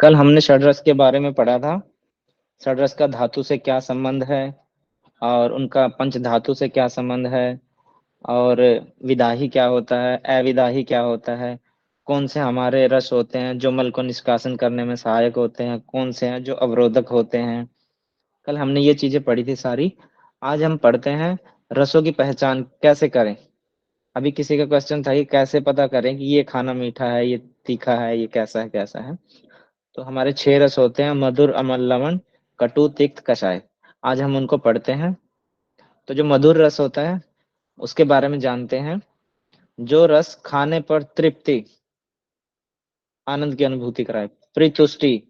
कल हमने षड्रस के बारे में पढ़ा था। षड्रस का धातु से क्या संबंध है और उनका पंच धातु से क्या संबंध है, और विदाही क्या होता है, अविदाही क्या होता है, कौन से हमारे रस होते हैं जो मल को निष्कासन करने में सहायक होते हैं, कौन से हैं जो अवरोधक होते हैं। कल हमने ये चीजें पढ़ी थी सारी। आज हम पढ़ते हैं रसों की पहचान कैसे करें। अभी किसी का क्वेश्चन था कि कैसे पता करें कि ये खाना मीठा है, ये तीखा है, ये कैसा है। तो हमारे 6 रस होते हैं: मधुर, अम्ल, लवण, कटु, तिक्त, कषाय। आज हम उनको पढ़ते हैं। तो जो मधुर रस होता है उसके बारे में जानते हैं। जो रस खाने पर तृप्ति, आनंद की अनुभूति कराए, प्रीतुष्टि,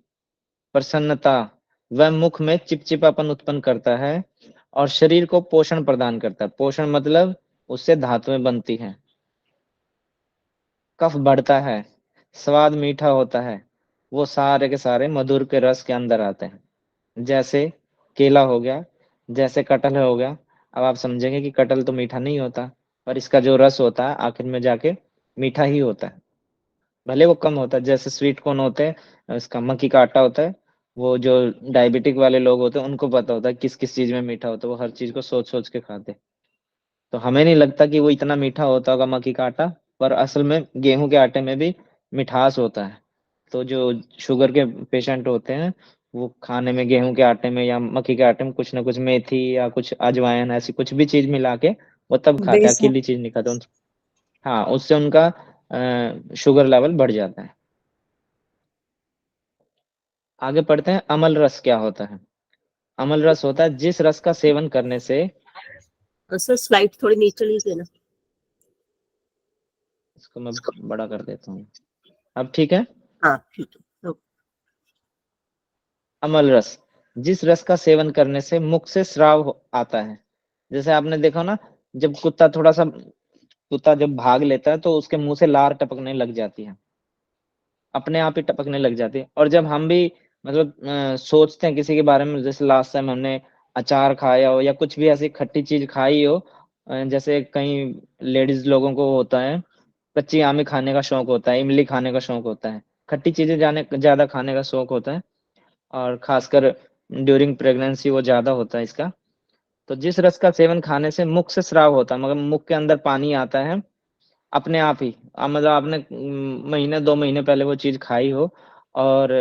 प्रसन्नता व मुख में चिपचिपापन उत्पन्न करता है और शरीर को पोषण प्रदान करता है। पोषण मतलब उससे धातुएं बनती हैं, कफ बढ़ता है, स्वाद मीठा होता है। वो सारे के सारे मधुर के रस के अंदर आते हैं। जैसे केला हो गया, जैसे कटहल हो गया। अब आप समझेंगे कि कटहल तो मीठा नहीं होता, पर इसका जो रस होता है आखिर में जाके मीठा ही होता है, भले वो कम होता है। जैसे स्वीट कॉर्न होते हैं, इसका मक्की का आटा होता है। वो जो डायबिटिक वाले लोग होते हैं उनको पता होता है किस किस चीज में मीठा होता है, वो हर चीज को सोच सोच के खाते हैं। तो हमें नहीं लगता कि वो इतना मीठा होता होगा मक्की का आटा, पर असल में गेहूं के आटे में भी मिठास होता है। तो जो शुगर के पेशेंट होते हैं वो खाने में गेहूं के आटे में या मक्की के आटे में कुछ ना कुछ मेथी या कुछ अजवाइन, ऐसी कुछ भी चीज मिला के वो तब खाते हैं, बेसन। अकेली चीज नहीं खाते हाँ, उससे उनका शुगर लेवल बढ़ जाता है। आगे पढ़ते हैं, अमल रस क्या होता है। अमल रस होता है जिस रस का सेवन करने से, सर स्लाइड थोड़ी नीचे लीजिए ना। इसको मैं बड़ा कर देता हूँ। अब ठीक है। हाँ ठीक है। अमल रस, जिस रस का सेवन करने से मुख से स्राव आता है। जैसे आपने देखा ना, जब कुत्ता जब भाग लेता है तो उसके मुंह से लार टपकने लग जाती है, अपने आप ही टपकने लग जाती है। और जब हम भी मतलब सोचते हैं किसी के बारे में, जैसे लास्ट टाइम हमने अचार खाया हो या कुछ भी ऐसी खट्टी चीज खाई हो, जैसे कई लेडीज लोगों को होता है कच्ची आमी खाने का शौक होता है, इमली खाने का शौक होता है, खट्टी चीजें जाने ज्यादा खाने का शौक होता है। और खासकर ड्यूरिंग प्रेगनेंसी वो ज्यादा होता है इसका। तो जिस रस का सेवन खाने से मुख से स्राव होता है, मगर मुख के अंदर पानी आता है अपने आप ही। मतलब आपने महीने 2 महीने पहले वो चीज खाई हो और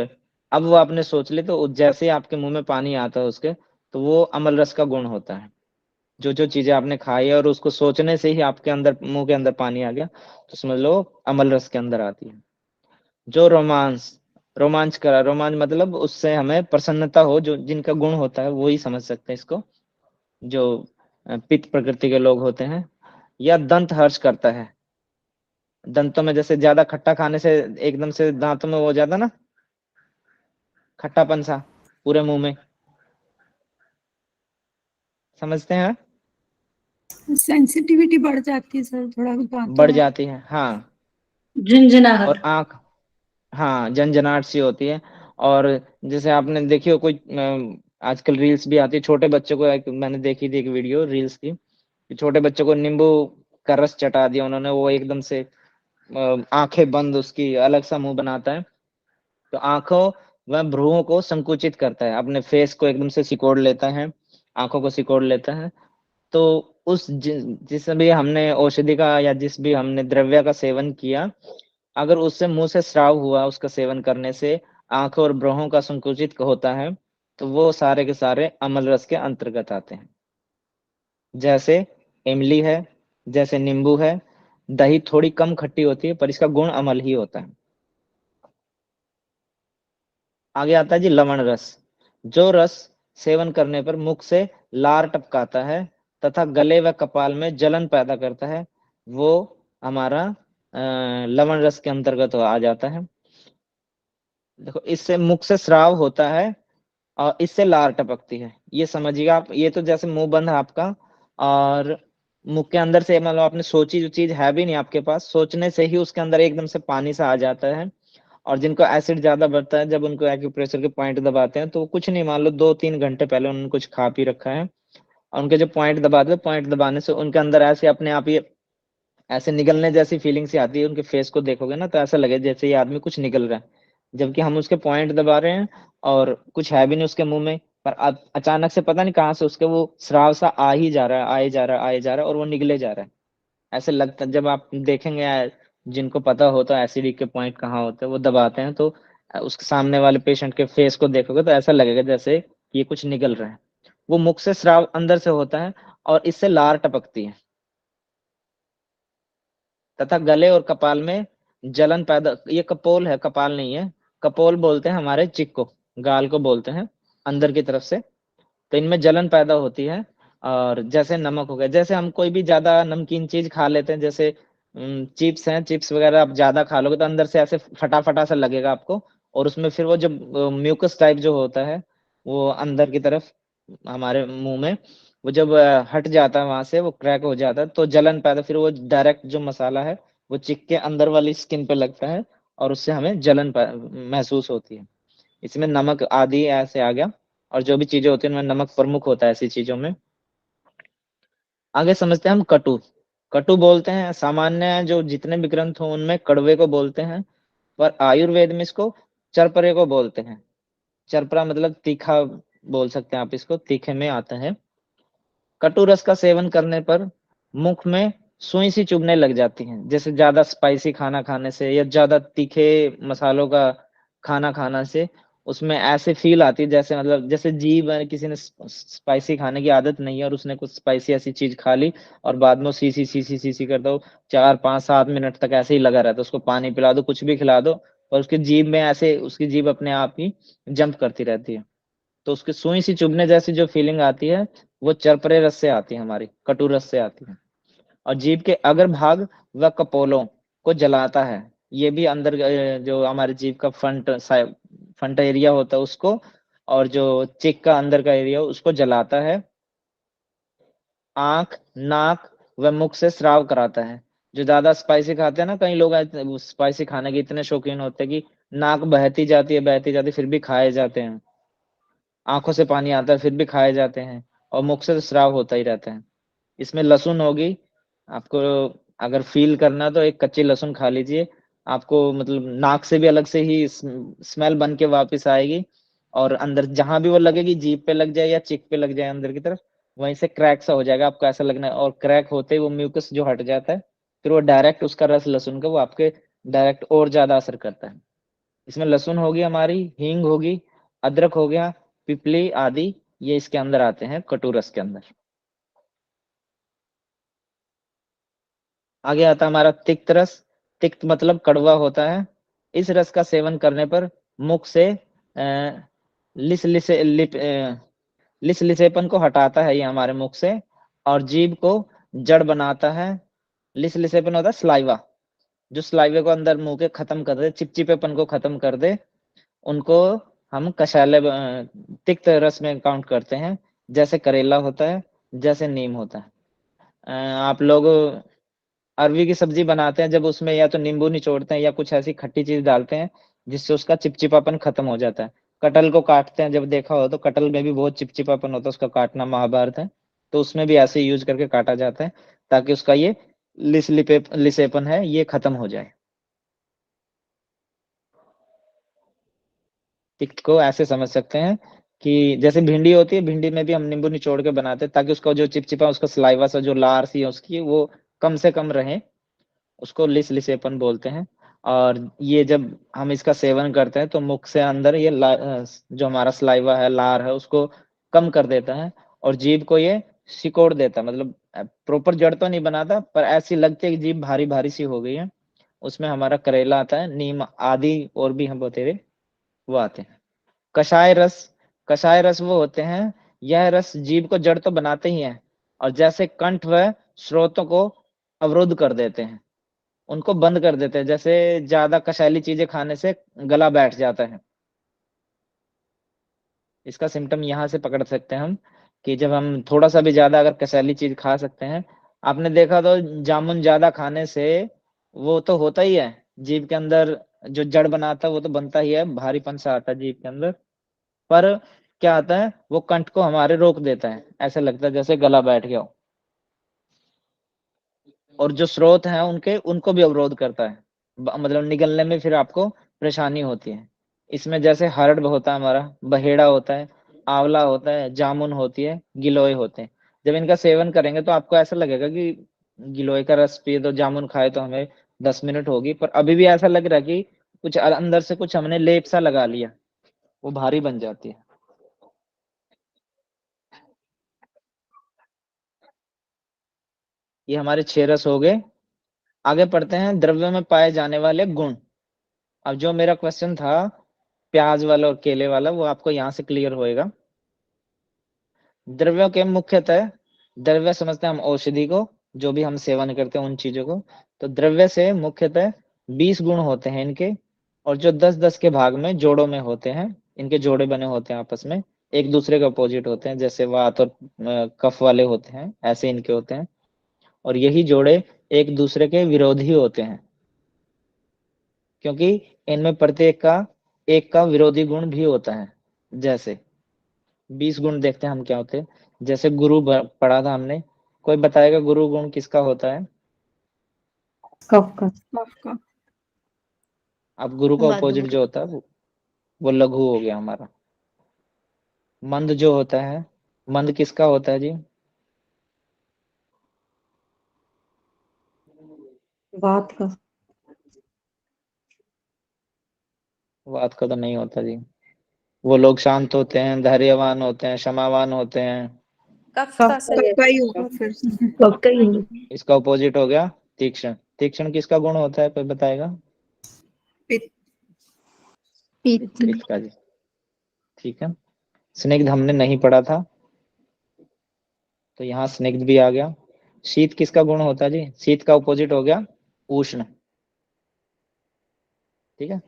अब वो आपने सोच ली, तो जैसे ही आपके मुंह में पानी आता है उसके, तो वो अमल रस का गुण होता है। जो जो चीजें आपने खाई है और उसको सोचने से ही आपके अंदर, मुंह के अंदर पानी आ गया, तो समझ लो अमल रस के अंदर आती है। जो रोमांच करा, रोमांच मतलब उससे हमें प्रसन्नता हो, जो जिनका गुण होता है वो ही समझ सकते हैं इसको। जो पित्त प्रकृति के लोग होते हैं। या दंत हर्ष करता है, दंतों में जैसे ज्यादा खट्टा खाने से एकदम से दांतों में वो हो जाता ना, खट्टापन सा पूरे मुंह में, समझते हैं। सेंसिटिविटी बढ़ जाती है सर, थोड़ा दांतों बढ़ में जाती है, हाँ। झिनझिनाहट। और आंख, हाँ, झनझनाहट सी होती है। और जैसे आपने देखी हो कोई आजकल रील्स भी आती है छोटे बच्चों को, मैंने देखी थी एक वीडियो रील्स की, कि छोटे बच्चों को नींबू का रस चटा दिया उन्होंने, वो एकदम से आंखें बंद, उसकी अलग सा मुंह बनाता है। तो आंखों व भ्रुओं को संकुचित करता है, अपने फेस को एकदम से सिकोड़ लेता है, आंखों को सिकोड़ लेता है। तो जिस भी हमने औषधि का या जिस भी हमने द्रव्य का सेवन किया, अगर उससे मुंह से स्राव हुआ उसका सेवन करने से, आंखों और भ्रुवों का संकुचित होता है, तो वो सारे के सारे अमल रस के अंतर्गत आते हैं। जैसे इमली है, जैसे नींबू है। दही थोड़ी कम खट्टी होती है पर इसका गुण अमल ही होता है। आगे आता है जी लवण रस। जो रस सेवन करने पर मुख से लार टपकाता है तथा गले व कपाल में जलन पैदा करता है, वो हमारा लवण रस के अंतर्गत आ जाता है। देखो, इससे मुख से स्राव होता है और इससे लार टपकती है, ये समझिएगा आप। ये तो जैसे मुंह बंद है आपका, और मुख के अंदर से मतलब आपने सोची जो चीज है भी नहीं आपके पास, सोचने से ही उसके अंदर एकदम से पानी सा आ जाता है। और जिनको एसिड ज्यादा बढ़ता है, जब उनको एक्यूप्रेशर के पॉइंट दबाते हैं, तो वो कुछ नहीं, मान लो 2-3 घंटे पहले उन्होंने कुछ खा पी रखा है, और उनके जो पॉइंट दबाते हैं, पॉइंट दबाने से उनके अंदर ऐसे अपने आप ही ऐसे निकलने जैसी फीलिंग सी आती है। उनके फेस को देखोगे ना तो ऐसा लगे जैसे ये आदमी कुछ निकल रहा है। जबकि हम उसके पॉइंट दबा रहे हैं और कुछ है भी नहीं उसके मुंह में, पर अचानक से पता नहीं कहाँ से उसके वो स्राव सा आ ही जा रहा है, आए जा रहा है, आए जा रहा है, और वो निगले जा रहा है। ऐसे लगता है, जब आप देखेंगे जिनको पता होता है एसिडी के पॉइंट कहाँ होते हैं, वो दबाते हैं तो उसके सामने वाले पेशेंट के फेस को देखोगे तो ऐसा लगेगा जैसे ये कुछ निकल रहा है। वो मुख से स्राव अंदर से होता है और इससे लार टपकती है तथा गले और कपाल में जलन पैदा, ये कपोल है, कपाल नहीं है। कपोल बोलते हैं हमारे चिक को, गाल को बोलते हैं अंदर की तरफ से। तो इनमें जलन पैदा होती है। और जैसे नमक हो गया, जैसे हम कोई भी ज्यादा नमकीन चीज खा लेते हैं, जैसे चिप्स हैं, चिप्स वगैरह आप ज्यादा खा लोगे तो अंदर से ऐसे फटा फटा सा लगेगा आपको, और उसमें फिर वो जब म्यूकस टाइप जो होता है वो अंदर की तरफ हमारे मुंह में, वो जब हट जाता है वहां से, वो क्रैक हो जाता है तो जलन पैदा, फिर वो डायरेक्ट जो मसाला है वो चिक के अंदर वाली स्किन पे लगता है और उससे हमें जलन महसूस होती है। इसमें नमक आदि ऐसे आ गया, और जो भी चीजें होती है उनमें नमक प्रमुख होता है ऐसी चीजों में। आगे समझते हैं हम कटु। कटु बोलते हैं सामान्य जो जितने भी ग्रंथ हो उनमें कड़वे को बोलते हैं, पर आयुर्वेद में इसको चरपरे को बोलते हैं। चरपरा मतलब तीखा बोल सकते हैं आप, इसको तीखे में आता है। कटु रस का सेवन करने पर मुख में सुई सी चुभने लग जाती है, जैसे ज्यादा स्पाइसी खाना खाने से या ज्यादा तीखे मसालों का खाना खाना से उसमें ऐसे फील आती है, जैसे मतलब जैसे जीभ है, किसी ने स्पाइसी खाने की आदत नहीं है और उसने कुछ स्पाइसी ऐसी चीज खा ली और बाद में वो सी सी सी सी सी करता हो, 4 5 7 मिनट तक ऐसे ही लगा रहता है। उसको पानी पिला दो, कुछ भी खिला दो, और उसकी जीभ में ऐसे, उसकी जीभ अपने आप ही जंप करती रहती है। तो उसकी सुई सी चुभने जैसी जो फीलिंग आती है वो चरपरे रस से आती है, हमारी कटु रस से आती है। और जीभ के अग्र भाग व कपोलों को जलाता है। ये भी अंदर जो हमारे जीभ का फ्रंट एरिया होता है उसको, और जो चिक का अंदर का एरिया उसको जलाता है। आंख, नाक व मुख से स्राव कराता है। जो ज्यादा स्पाइसी खाते हैं ना, कई लोग स्पाइसी खाने के इतने शौकीन होते हैं कि नाक बहती जाती है, बहती जाती है, फिर भी खाए जाते हैं। आंखों से पानी आता है फिर भी खाए जाते हैं, और मुख से स्राव होता ही रहता है। इसमें लहसुन होगी, आपको अगर फील करना तो एक कच्ची लहसुन खा लीजिए, आपको मतलब नाक से भी अलग से ही स्मेल बन के वापस आएगी, और अंदर जहां भी वो लगेगी, जीभ पे लग जाए या चिक पे लग जाए अंदर की तरफ, वहीं से क्रैक सा हो जाएगा, आपको ऐसा लगना है। और क्रैक होते ही वो म्यूकस जो हट जाता है, फिर वो डायरेक्ट उसका रस लहसुन का वो आपके डायरेक्ट और ज्यादा असर करता है। इसमें लहसुन होगी हमारी, हींग होगी, अदरक हो गया, पिपली आदि, ये इसके अंदर आते हैं कटु रस के अंदर। आगे आता है हमारा तिक्त रस। तिक्त मतलब कड़वा होता है। इस रस का सेवन करने पर मुख से लिस लिसे लिप लिस लिसेपन को हटाता है ये हमारे मुख से, और जीभ को जड़ बनाता है। लिस लिसेपन होता है स्लाइवा, जो स्लाइवे को अंदर मुंह के खत्म कर दे, चिपचिपेपन को खत्म कर दे, उनको हम कषाय तिक्त रस में काउंट करते हैं। जैसे करेला होता है, जैसे नीम होता है। आप लोग अरवी की सब्जी बनाते हैं, जब उसमें या तो नींबू निचोड़ते हैं या कुछ ऐसी खट्टी चीज डालते हैं जिससे उसका चिपचिपापन खत्म हो जाता है। कटहल को काटते हैं, जब देखा हो तो कटहल में भी बहुत चिपचिपापन होता है, उसका काटना महाभारत है, तो उसमें भी ऐसे यूज करके काटा जाता है ताकि उसका ये लिसेपन है ये खत्म हो जाए। तिक्त को ऐसे समझ सकते हैं कि जैसे भिंडी होती है, भिंडी में भी हम नींबू निचोड़ के बनाते हैं ताकि उसका जो चिपचिपा, उसका सलाइवा सा जो लार सी है उसकी, वो कम से कम रहे, उसको लिसेपन बोलते हैं। और ये जब हम इसका सेवन करते हैं तो मुख से अंदर ये जो हमारा सलाइवा है, लार है, उसको कम कर देता है, और जीभ को ये सिकोड़ देता है। मतलब प्रॉपर जड़ तो नहीं बनाता, पर ऐसी लगती है कि जीभ भारी भारी सी हो गई है। उसमें हमारा करेला आता है, नीम आदि और भी हम बतेरे वो आते हैं। कषाय रस। कषाय रस वो होते हैं, यह रस जीभ को जड़ तो बनाते ही हैं, और जैसे कंठ व स्रोतों को अवरुद्ध कर देते हैं, उनको बंद कर देते हैं। जैसे ज्यादा कषैली चीजें खाने से गला बैठ जाता है, इसका सिम्टम यहाँ से पकड़ सकते हैं हम, कि जब हम थोड़ा सा भी ज्यादा अगर कषैली चीज खा सकते हैं। आपने देखा तो जामुन ज्यादा खाने से वो तो होता ही है, जीभ के अंदर जो जड़ बनाता है वो तो बनता ही है, भारीपन सा आता है जीभ के अंदर, पर क्या आता है वो कंठ को हमारे रोक देता है, ऐसा लगता है जैसे गला बैठ गया हो। और जो स्रोत हैं उनके, उनको भी अवरोध करता है, मतलब निगलने में फिर आपको परेशानी होती है। इसमें जैसे हरड़ होता है हमारा, बहेड़ा होता है, आंवला होता है, जामुन होती है, गिलोय होते हैं। जब इनका सेवन करेंगे तो आपको ऐसा लगेगा कि गिलोय का रस पिए तो जामुन खाए तो हमें 10 मिनट होगी, पर अभी भी ऐसा लग रहा है कि कुछ अंदर से कुछ हमने लेप सा लगा लिया, वो भारी बन जाती है। ये हमारे 6 रस हो गए। आगे पढ़ते हैं द्रव्य में पाए जाने वाले गुण। अब जो मेरा क्वेश्चन था प्याज वाला और केले वाला, वो आपको यहाँ से क्लियर होएगा। द्रव्यों के मुख्यतः, द्रव्य समझते हैं हम औषधि को, जो भी हम सेवन करते हैं उन चीजों को। तो द्रव्य से मुख्यतः 20 गुण होते हैं इनके, और जो 10-10 के भाग में जोड़ों में होते हैं। इनके जोड़े बने होते हैं आपस में, एक दूसरे के अपोजिट होते हैं, जैसे वात और कफ वाले होते हैं, ऐसे इनके होते हैं। और यही जोड़े एक दूसरे के विरोधी होते हैं, क्योंकि इनमें प्रत्येक का एक का विरोधी गुण भी होता है। जैसे 20 गुण देखते हैं हम क्या होते हैं। जैसे गुरु पढ़ा था हमने, कोई बताएगा गुरु गुण किसका होता है? कफ का अब गुरु का अपोजिट मधुर। जो होता है वो लघु हो गया हमारा। मंद जो होता है, मंद किसका होता है जी? बात का वात का तो नहीं होता जी। वो लोग शांत होते हैं, धैर्यवान होते हैं, क्षमावान होते हैं। कफ का ही होगा फिर। कब का ही इसका अपोजिट हो गया तीक्ष्ण। तीक्ष्ण किसका गुण होता है, कोई बताएगा? पित्त पित्त का जी, ठीक है। स्निग्ध हमने नहीं पढ़ा था, तो यहाँ स्निग्ध भी आ गया। शीत किसका गुण होता है जी? शीत का अपोजिट हो गया उष्ण, ठीक है।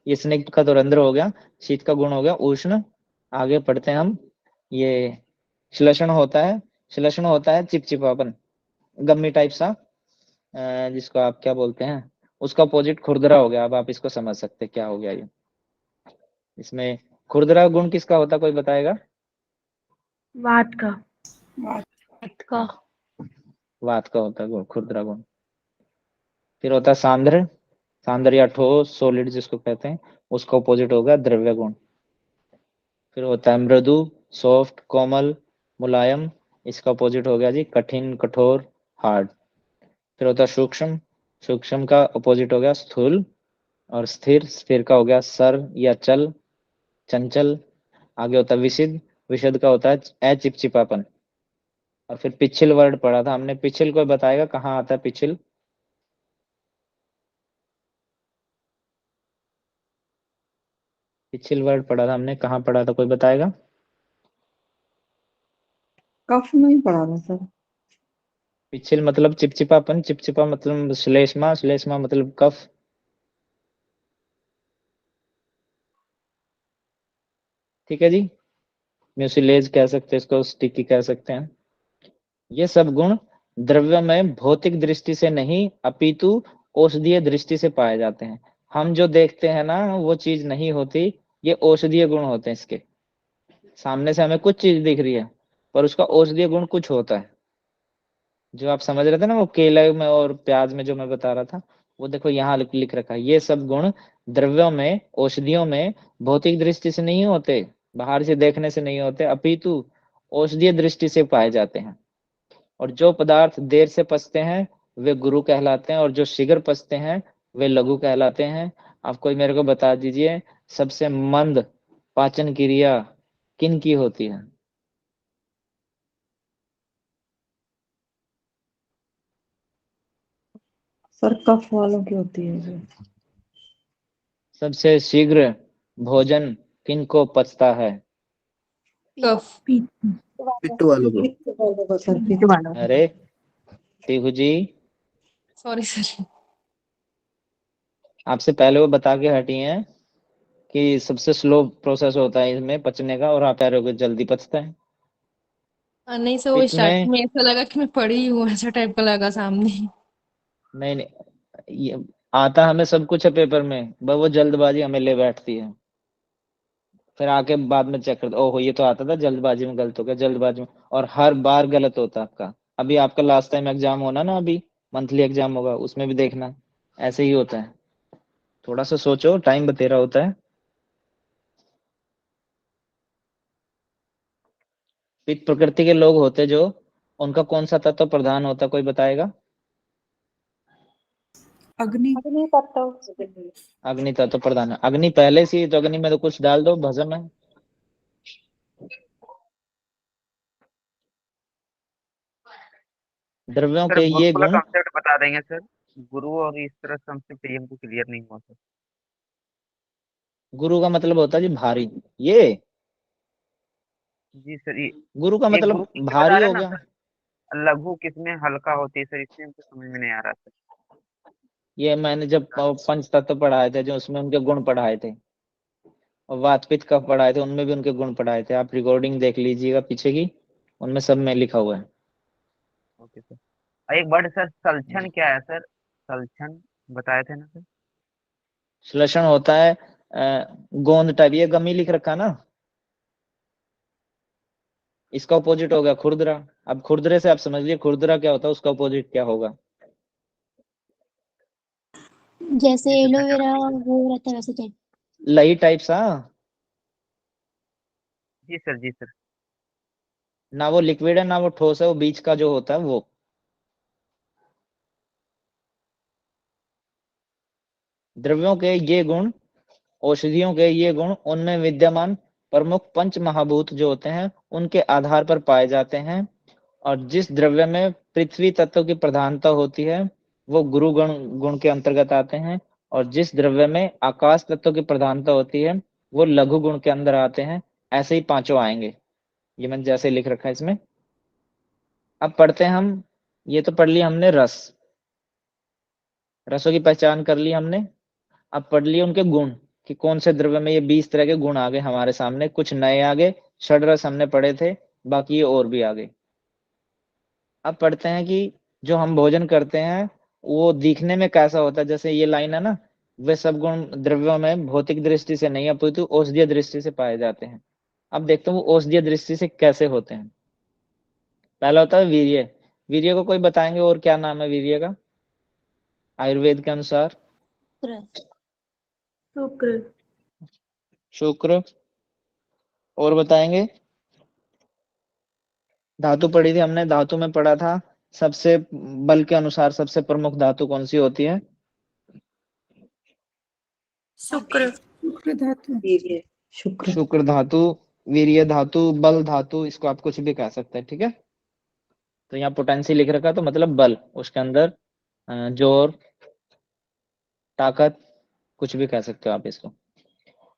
ये स्निग्ध का तो रंध्र हो गया, शीत का गुण हो गया उष्ण। आगे पढ़ते हैं हम। ये श्लेषण होता है, श्लेषण होता है चिपचिपापन, गम्मी टाइप सा, जिसको आप क्या बोलते हैं, उसका अपोजिट खुरदरा हो गया। अब आप इसको समझ सकते हैं क्या हो गया ये। इसमें खुरदरा गुण किसका होता है, कोई बताएगा? वात का। हाँ, वात का होता है गुण, खुरदरा गुण। फिर होता है सांद्र, सांद्र या ठोस, सॉलिड जिसको कहते हैं, उसका अपोजिट होगा द्रव्य गुण। फिर होता है मृदु, सॉफ्ट, कोमल, मुलायम, इसका अपोजिट हो गया जी कठिन, कठोर, हार्ड। फिर होता है सूक्ष्म, सूक्ष्म का अपोजिट हो गया स्थूल। और स्थिर, स्थिर का हो गया सर या चल, चंचल। आगे होता है विशिद, विशद का होता है अचिपचिपापन। और फिर पिछिल वर्ड पढ़ा था हमने, पिछिल कोई बताएगा कहाँ आता है पिछिल? पिछिल वर्ड पढ़ा था हमने, कहाँ पढ़ा था, कोई बताएगा? कफ नहीं पड़ा था सर। पिछिल मतलब चिपचिपापन, चिपचिपा मतलब श्लेष्मा, श्लेष्मा मतलब कफ। ठीक है जी, म्यूसिलेज कह सकते हैं इसको, स्टिकी कह सकते हैं। ये सब गुण द्रव्य में भौतिक दृष्टि से नहीं अपितु औषधीय दृष्टि से पाए जाते हैं। हम जो देखते हैं ना वो चीज नहीं होती, ये औषधीय गुण होते हैं इसके। सामने से हमें कुछ चीज दिख रही है, पर उसका औषधीय गुण कुछ होता है। जो आप समझ रहे थे ना वो केले में और प्याज में जो मैं बता रहा था, वो देखो यहाँ लिख रखा है। ये सब गुण द्रव्यों में, औषधियों में भौतिक दृष्टि से नहीं होते, बाहर से देखने से नहीं होते, अपितु औषधीय दृष्टि से पाए जाते हैं। और जो पदार्थ देर से पचते हैं वे गुरु कहलाते हैं, और जो शीघ्र पचते हैं वे लघु कहलाते हैं। आप कोई मेरे को बता दीजिए सबसे मंद पाचन क्रिया किन की होती है? सर कफ वालों की होती है जो। सबसे शीघ्र भोजन किन को पचता है? कफ पिट्टू वालों को। पित्त वालों का सर, पित्त वाला। अरे टीहू जी, सॉरी सर। आपसे पहले वो बता के हटी हैं कि सबसे स्लो प्रोसेस होता है इसमें पचने का, और आप कह रहे हो कि जल्दी पचता है। नहीं सर, वो पित्त स्टार्टिंग में में ऐसा लगा कि मैं पढ़ी ही हूँ, ऐसा टाइप का लगा सामने। नहीं नहीं, ये आता हमें सब कुछ है पेपर में, बस वो जल्दबाजी हमें ले बैठती है। फिर आके बाद में चेक करते, ओहो ये तो आता था, जल्दबाजी में गलत हो गया, जल्दबाजी में। और हर बार गलत होता है आपका। अभी आपका लास्ट टाइम एग्जाम होना ना, अभी मंथली एग्जाम होगा, उसमें भी देखना ऐसे ही होता है। थोड़ा सा सोचो, टाइम बतेरा होता है। पित्त प्रकृति के लोग होते जो, उनका कौन सा तत्व प्रधान होता, कोई बताएगा? अग्नि। अग्नि तत्व प्रधान है। अग्नि पहले से ही, तो अग्नि में तो कुछ डाल दो, भस्म है। द्रव्यों सर के गुरु ये वाला गुण, कॉन्सेप्ट बता देंगे सर। गुरु और इस तरह से हमसे प्रिय हमको क्लियर नहीं हुआ सर। गुरु का मतलब होता है जी भारी। ये जी सर, गुरु का ये गुरु मतलब किसमें बता भारी रहे हो हैं ना गया। सर, लघु किसमें हल्का होती है सर, इसमें हमको समझ में नहीं आ रहा सर। ये मैंने जब पंच तत्व पढ़ाए थे, जो उसमें उनके गुण पढ़ाए थे, और वात पित्त कफ पढ़ाए थे, उनमें भी उनके गुण पढ़ाए थे। आप रिकॉर्डिंग देख लीजिएगा पीछे की, उनमें सब में लिखा हुआ है। Okay sir. और एक वर्ड सर, सलक्षण क्या है सर? सलक्षण बताए थे ना सर। श्लेषण होता है गोंद टाइप, ये गमी लिख रखा ना, इसका अपोजिट हो गया खुरदरा। अब खुरदरे से आप समझ लीजिए खुरदरा क्या होता है, उसका अपोजिट क्या होगा। जैसे जी सर, एलोवेरा वो रहता है वैसे टाइप। लही टाइप सा, जी सर, जी सर। ना वो लिक्विड है ना वो ठोस है, वो बीच का जो होता है वो। द्रव्यों के ये गुण, औषधियों के ये गुण, उनमें विद्यमान प्रमुख पंच महाभूत जो होते हैं उनके आधार पर पाए जाते हैं। और जिस द्रव्य में पृथ्वी तत्व की प्रधानता होती है वो गुरु गुण गुण के अंतर्गत आते हैं, और जिस द्रव्य में आकाश तत्व की प्रधानता होती है वो लघु गुण के अंदर आते हैं। ऐसे ही पांचों आएंगे, ये मैंने जैसे लिख रखा है इसमें। अब पढ़ते हैं हम, ये तो पढ़ लिया हमने रस, रसों की पहचान कर ली हमने। अब पढ़ लिए उनके गुण, कि कौन से द्रव्य में ये 20 तरह के गुण आ गए हमारे सामने, कुछ नए आ गए, षड्रस हमने पढ़े थे, बाकी ये और भी आ गए। अब पढ़ते हैं कि जो हम भोजन करते हैं वो दिखने में कैसा होता है। जैसे ये लाइन है ना, वे सब गुण द्रव्यों में भौतिक दृष्टि से नहीं अपितु औषधीय दृष्टि से पाए जाते हैं। अब देखते हैं वो औषधीय दृष्टि से कैसे होते हैं। पहला होता है वीर्य। वीर्य को कोई बताएंगे और क्या नाम है वीर्य का आयुर्वेद के अनुसार? शुक्र। शुक्र। और बताएंगे? धातु पढ़ी थी हमने, धातु में पढ़ा था सबसे बल के अनुसार सबसे प्रमुख धातु कौन सी होती है? शुक्र। शुक्र धातु। शुक्र। शुक्र धातु, वीर्य धातु, बल धातु, इसको आप कुछ भी कह सकते हैं, ठीक है। तो यहाँ पोटेंसी लिख रखा तो मतलब बल, उसके अंदर जोर, ताकत, कुछ भी कह सकते हो आप इसको।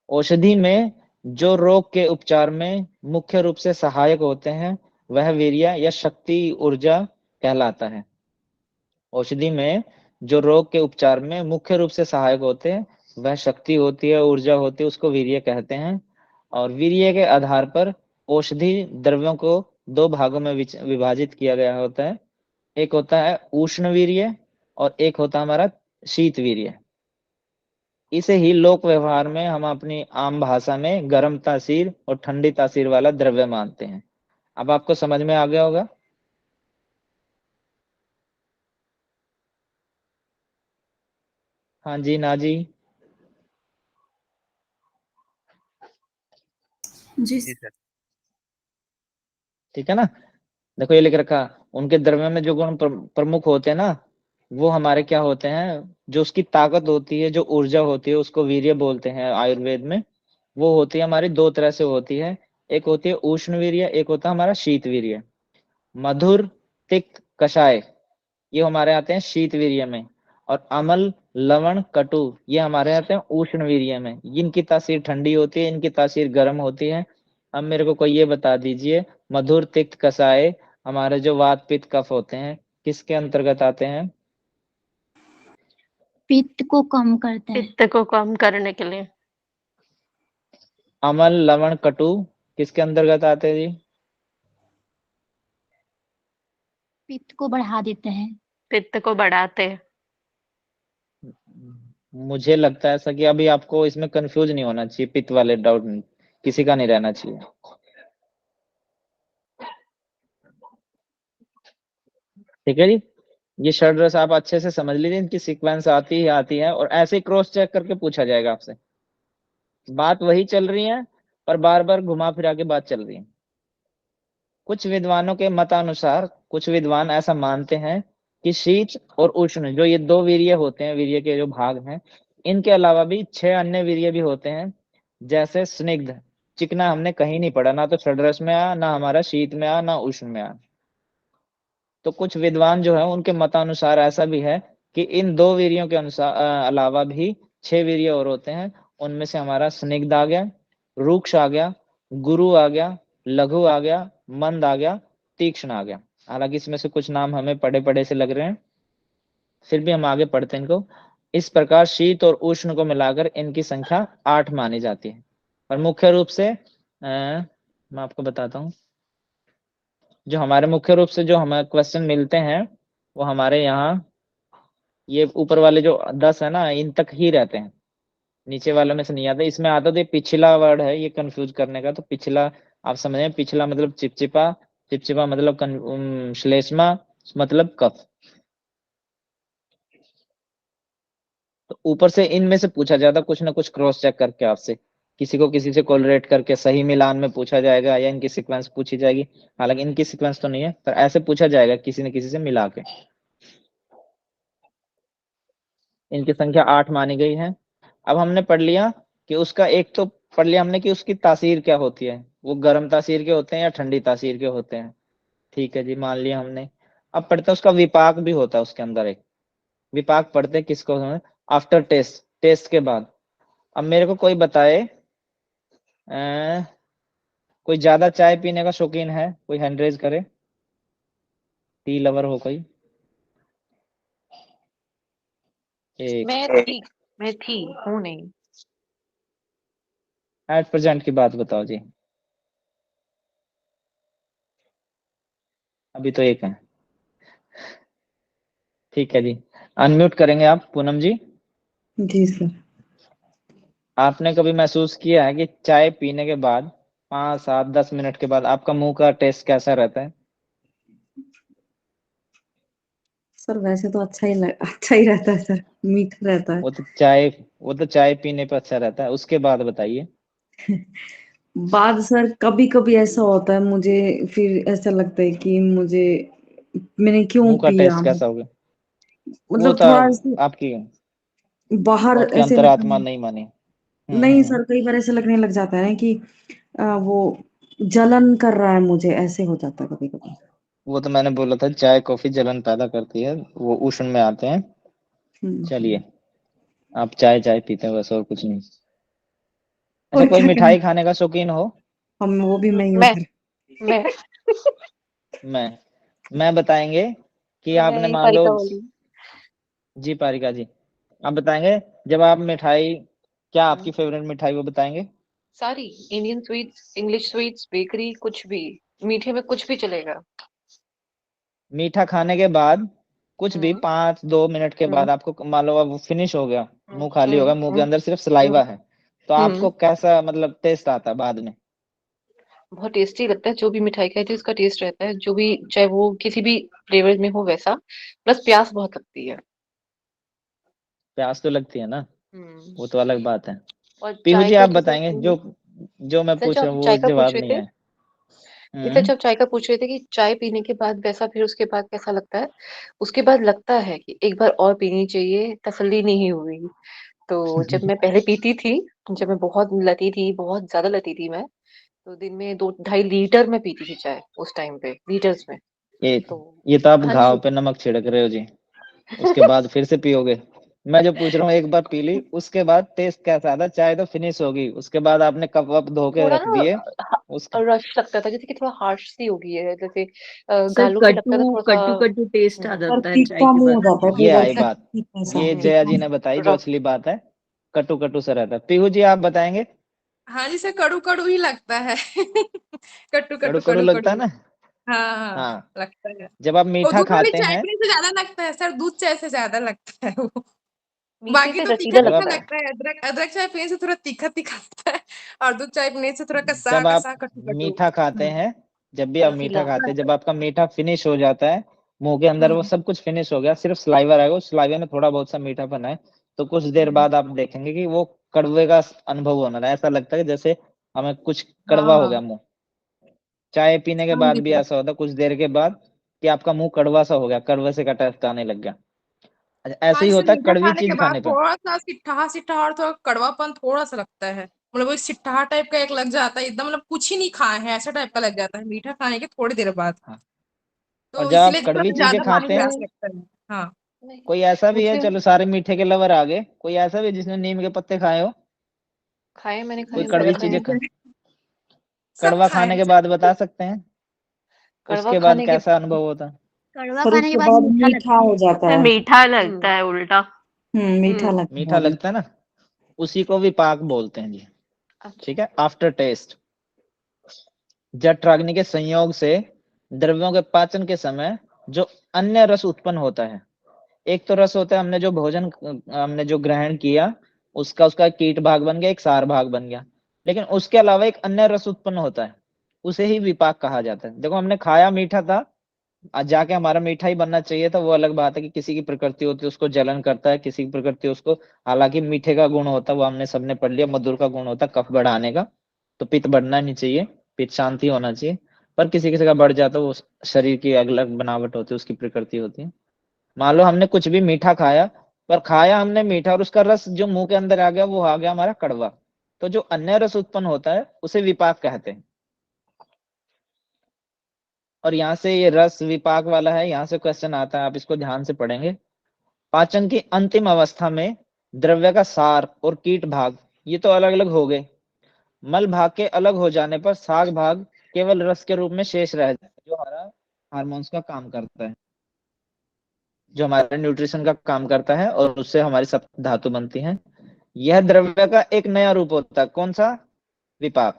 औषधि में जो रोग के उपचार में मुख्य रूप से सहायक होते हैं वह वीर्य या शक्ति ऊर्जा कहलाता है। औषधि में जो रोग के उपचार में मुख्य रूप से सहायक होते हैं वह शक्ति होती है, ऊर्जा होती है, उसको वीर्य कहते हैं। और वीर्य के आधार पर औषधि द्रव्यों को दो भागों में विभाजित किया गया होता है। एक होता है उष्ण वीर्य और एक होता है हमारा शीत वीर्य। इसे ही लोक व्यवहार में हम अपनी आम भाषा में गर्म तासीर और ठंडी तासीर वाला द्रव्य मानते हैं। अब आपको समझ में आ गया होगा। हाँ जी, ना जी? जी जी सर। ठीक है ना। देखो ये लिख रखा, उनके द्रव्य में जो गुण प्रमुख होते हैं ना वो हमारे क्या होते हैं, जो उसकी ताकत होती है, जो ऊर्जा होती है, उसको वीर्य बोलते हैं आयुर्वेद में। वो होती है हमारी दो तरह से होती है, एक होती है उष्ण वीर्य, एक होता है हमारा शीत वीर्य। मधुर, तिक्त, कषाय ये हमारे आते हैं शीत वीर्य में, और अमल, लवण, कटु ये हमारे आते हैं उष्ण वीर्य में। इनकी तासीर ठंडी होती है, इनकी तासीर गर्म होती है। अब मेरे को कोई ये बता दीजिए, मधुर, तिक्त, कषाय हमारे जो वात पित्त कफ होते हैं किसके अंतर्गत आते हैं? पित्त को कम करते हैं। पित्त को कम करने के लिए। अमल, लवण, कटु किसके अंतर्गत आते हैं जी? पित्त को बढ़ा देते हैं। पित्त को बढ़ाते हैं। मुझे लगता है ऐसा कि अभी आपको इसमें कंफ्यूज नहीं होना चाहिए, पित्त वाले डाउट किसी का नहीं रहना चाहिए। ठीक है जी। ये षड्रस आप अच्छे से समझ लीजिए, इनकी सीक्वेंस आती ही आती है, और ऐसे ही क्रॉस चेक करके पूछा जाएगा आपसे। बात वही चल रही है पर बार बार घुमा फिरा के बात चल रही है। कुछ विद्वानों के मतानुसार कुछ विद्वान ऐसा मानते हैं कि शीत और उष्ण जो ये दो वीर्य होते हैं, वीर्य के जो भाग हैं, इनके अलावा भी 6 अन्य वीर्य भी होते हैं। जैसे स्निग्ध, चिकना हमने कहीं नहीं पढ़ा, ना तो षड्रस में आया, ना हमारा शीत में आया, ना उष्ण में आया। तो कुछ विद्वान जो है उनके मतानुसार ऐसा भी है कि इन दो वीर्यों के अनुसार अलावा भी 6 वीर्य और होते हैं। उनमें से हमारा स्निग्ध आ गया, रूक्ष आ गया, गुरु आ गया, लघु आ गया, मंद आ गया, तीक्ष्ण आ गया। हालांकि इसमें से कुछ नाम हमें पढ़े पढ़े से लग रहे हैं, फिर भी हम आगे पढ़ते हैं इनको। इस प्रकार शीत और उष्ण को मिलाकर इनकी संख्या 8 मानी जाती है। पर मुख्य रूप से मैं आपको बताता हूँ, जो हमारे मुख्य रूप से जो हमें क्वेश्चन मिलते हैं वो हमारे यहाँ ये ऊपर वाले जो 10 है ना, इन तक ही रहते हैं, नीचे वालों में से नहीं आता। इसमें आता तो ये पिछला वर्ड है, ये कंफ्यूज करने का। तो पिछला आप समझें, पिछला मतलब चिपचिपा, चिपचिपा मतलब श्लेष्मा मतलब कफ। तो ऊपर से इनमें से पूछा जाता कुछ ना कुछ क्रॉस चेक करके आपसे, किसी को किसी से कोलरेट करके सही मिलान में पूछा जाएगा, या इनकी सीक्वेंस पूछी जाएगी। हालांकि इनकी सीक्वेंस तो नहीं है, पर ऐसे पूछा जाएगा किसी न किसी से मिला के। इनकी संख्या 8 मानी गई है। अब हमने पढ़ लिया कि उसका एक तो पढ़ लिया हमने कि उसकी तासीर क्या होती है, वो गर्म तासीर के होते हैं या ठंडी तासीर के होते हैं। ठीक है जी, मान लिया हमने। अब पढ़ते हैं उसका विपाक भी होता है उसके अंदर एक विपाक। पढ़ते हैं किसको, आफ्टर टेस्ट, टेस्ट के बाद। अब मेरे को कोई बताए, कोई ज्यादा चाय पीने का शौकीन है, कोई हैंड रेज करे, टी लवर हो कोई। एक मैं थी हूँ नहीं। एट प्रेजेंट की बात बताओ जी। अभी तो एक है। ठीक है जी, अनम्यूट करेंगे आप पूनम जी। जी सर। आपने कभी महसूस किया है कि चाय पीने के बाद 5, 7, 10 मिनट के बाद आपका मुंह का टेस्ट कैसा रहता है? सर वैसे तो अच्छा ही रहता है सर, मीठा रहता है। वो तो चाय पीने पे अच्छा रहता है, उसके बाद बताइए। बाद सर कभी कभी ऐसा होता है, मुझे फिर ऐसा लगता है कि मैंने क्यों मुंह का पिया, टेस्ट कैसा होगा? वो मतलब तो थोड़ा सा आपकी बाहर आपकी ऐसे अंतरात्मा नहीं मानी। नहीं सर, कई बार ऐसे लगने लग जाता है ना कि वो जलन कर रहा है मुझे, ऐसे हो जाता है कभी कभी। वो तो मैंने बोला था, चाय कॉफी जलन पैदा करती है, वो उष्ण में आते हैं। चलिए, आप चाय चाय पीते हैं बस, और कुछ नहीं। अच्छा, और कोई क्या करें, मिठाई खाने का शौकीन हो? हम वो भी मैं ही हूँ मैं सर। मैं मैं बताएंगे कि मैं आपने एक मान बारी लो। का बोली। जी पारिका जी, आप बताएंगे जब आप मिठाई, क्या आपकी फेवरेट मिठाई वो बताएंगे? सारी Indian sweets, English sweets, bakery, कुछ भी, मीठे में कुछ भी चलेगा। मीठा खाने के बाद कुछ भी हम्म 5-2 मिनट के हम्म बाद आपको मान लो अब फिनिश हो गया, हम्म मुंह खाली हो हम्म गया, मुंह के हम्म अंदर सिर्फ सलाइवा हम्म है, तो हम्म। आपको कैसा मतलब टेस्ट आता है बाद में? बहुत टेस्टी लगता है, जो भी मिठाई खाई थी उसका टेस्ट रहता है, जो भी, चाहे वो किसी भी फ्लेवर में हो वैसा। प्लस प्यास बहुत लगती है। प्यास तो लगती है ना, हम्म। वो तो अलग बात है। और पीहू चाय जी का आप जैसे बताएंगे, जो जो मैं सर, जो पूछ रहा आप हूँ वो चाय का पूछ जवाब रहे नहीं थे, आया। इधर हम्म। जब चाय का पूछ रहे थे कि चाय पीने के बाद वैसा, फिर उसके बाद कैसा लगता है, उसके बाद लगता है कि एक बार और पीनी चाहिए, तसल्ली नहीं हुई। तो जब मैं पहले पीती थी, जब मैं बहुत लती थी, बहुत ज्यादा लती थी मैं, तो दिन में 2-2.5 लीटर में पीती थी चाय उस टाइम पे, लीटर्स में। ये तो ये तो आप हाँ घाव जी। पे नमक छिड़क रहे हो जी, उसके बाद फिर से पियोगे? मैं जो पूछ रहा हूँ, एक बार पी ली उसके बाद टेस्ट कैसा आता? चाय तो फिनिश होगी, उसके बाद आपने कप वप धो के थोड़ा रख दिए उसके। रश लगता था, जैसे कि थोड़ा हार्श सी हो गई है, जैसे सर गालों पे लगता था कटु थोड़ा सा। कटु कटु टेस्ट आ और जाता है चाय तीखा के मुंह हो बाद जाता है पीने कई ये के बार आई बाद। सर, बात, तीखा सा ये जया तीखा। जी ने बताई जो रफ। असली बात है। कटु कटु सा रहता है। पीहू जी आप बताएंगे? हाँ जी सर, कड़ू कड़ू ही लगता है। कटु कड़ू कटु कड़ू कड़ू लगता है कड़ू। ना। हाँ हाँ, हाँ, लगता है। जब आप वो मीठा दूध वाली खाते चाय हैं, पीने से ज्यादा लगता है सर, दूध चाय से ज्यादा लगता है वो। मीठे बाकी से तो तीखा रसीला जब तीखा आप लगता है। लगता है, अदरक अदरक चाय पीने से थोड़ा तीखा तीखा लगता है, और दूध चाय पीने से थोड़ा कसा जब आप कसा कटु कटु। मीठा खाते हैं, जब भी आप मीठा रसीला। खाते हैं, जब आपका मीठा फिनिश हो जाता है, मुंह के अंदर वो हम्म सब कुछ फिनिश हो गया, सिर्फ सलाइवा रहेगा, उस सलाइवा में थोड़ा बहुत सा मीठापन है, तो कुछ देर हम्म। बाद आप देखेंगे कि वो कड़वे का अनुभव होना है। ऐसा लगता है कि जैसे हमें कुछ कड़वा हो गया हाँ मुंह। चाय पीने के हाँ बाद जी भी सर। ऐसा होता है कुछ देर के बाद कि आपका मुंह कड़वा सा हो गया, कड़वे से का टेस्ट आने लग गया। अच्छा, ऐसे हाँ, ही जैसे होता है मीठा कड़वी खाने के चीज बाद खाने पे। थोड़ा-सा सिट्ठा-सिट्ठा और थोड़ा कड़वापन थोड़ा-सा लगता है। मतलब वही सिट्ठा टाइप का एक लग जाता है एकदम, मतलब कुछ ही नहीं खाए हैं ऐसा टाइप का लग जाता है मीठा खाने के थोड़ी देर बाद। हाँ, और तो जब आप इसीलिए थोड़ा कड़वी सा चीजें ज़्यादा पानी खाते हैं, प्यास लगता है। हाँ। नहीं, कोई ऐसा भी है, मुझे चलो सारे मीठे के लवर आ गए, कोई ऐसा भी जिसने नीम के पत्ते खाए हो, खाए, मैंने कोई खाए, सब कड़वी सर खाए चीजें हैं। खा, सब कड़वा खाए खाने हैं के सर। बाद बता सकते हैं कड़वा उसके बाद खाने के कैसा अनुभव होता? कड़वा पर खाने के उसके बाद बाद मीठा मीठा लगता हो है। जाता है। मीठा लगता है उल्टा। मीठा हम्म, लगता है मीठा बाद में। लगता है ना, उसी को विपाक बोलते हैं जी। अच्छा। ठीक है, आफ्टर टेस्ट। जठराग्नि के संयोग से द्रव्यों के पाचन के समय जो अन्य रस उत्पन्न होता है, एक तो रस होता है हमने जो भोजन हमने जो ग्रहण किया उसका उसका कीट भाग बन गया, एक सार भाग बन गया, लेकिन उसके अलावा एक अन्य रस उत्पन्न होता है, उसे ही विपाक कहा जाता है। देखो हमने खाया मीठा था, आज जाके हमारा मीठा ही बनना चाहिए था, वो अलग बात है कि किसी की प्रकृति होती है उसको जलन करता है, किसी की प्रकृति उसको, हालांकि मीठे का गुण होता है वो हमने सबने पढ़ लिया, मधुर का गुण होता है कफ बढ़ाने का, तो पित्त बढ़ना नहीं चाहिए, पित्त शांति होना चाहिए, पर किसी किसी का बढ़ जाता है वो शरीर की अलग बनावट होती है, उसकी प्रकृति होती है। मान लो हमने कुछ भी मीठा खाया, पर खाया हमने मीठा और उसका रस जो मुंह के अंदर आ गया वो आ गया हमारा कड़वा, तो जो अन्य रस उत्पन्न होता है उसे विपाक कहते हैं। और यहाँ से ये रस विपाक वाला है, यहाँ से क्वेश्चन आता है, आप इसको ध्यान से पढ़ेंगे। पाचन की अंतिम अवस्था में द्रव्य का सार और कीट भाग ये तो अलग अलग हो गए, मल भाग के अलग हो जाने पर साग भाग केवल रस के रूप में शेष रह जाता है, जो हमारा हार्मोन्स का काम करता है, जो हमारे न्यूट्रिशन का काम करता है और उससे हमारी सब धातु बनती हैं। यह द्रव्य का एक नया रूप होता है, कौन सा? विपाक।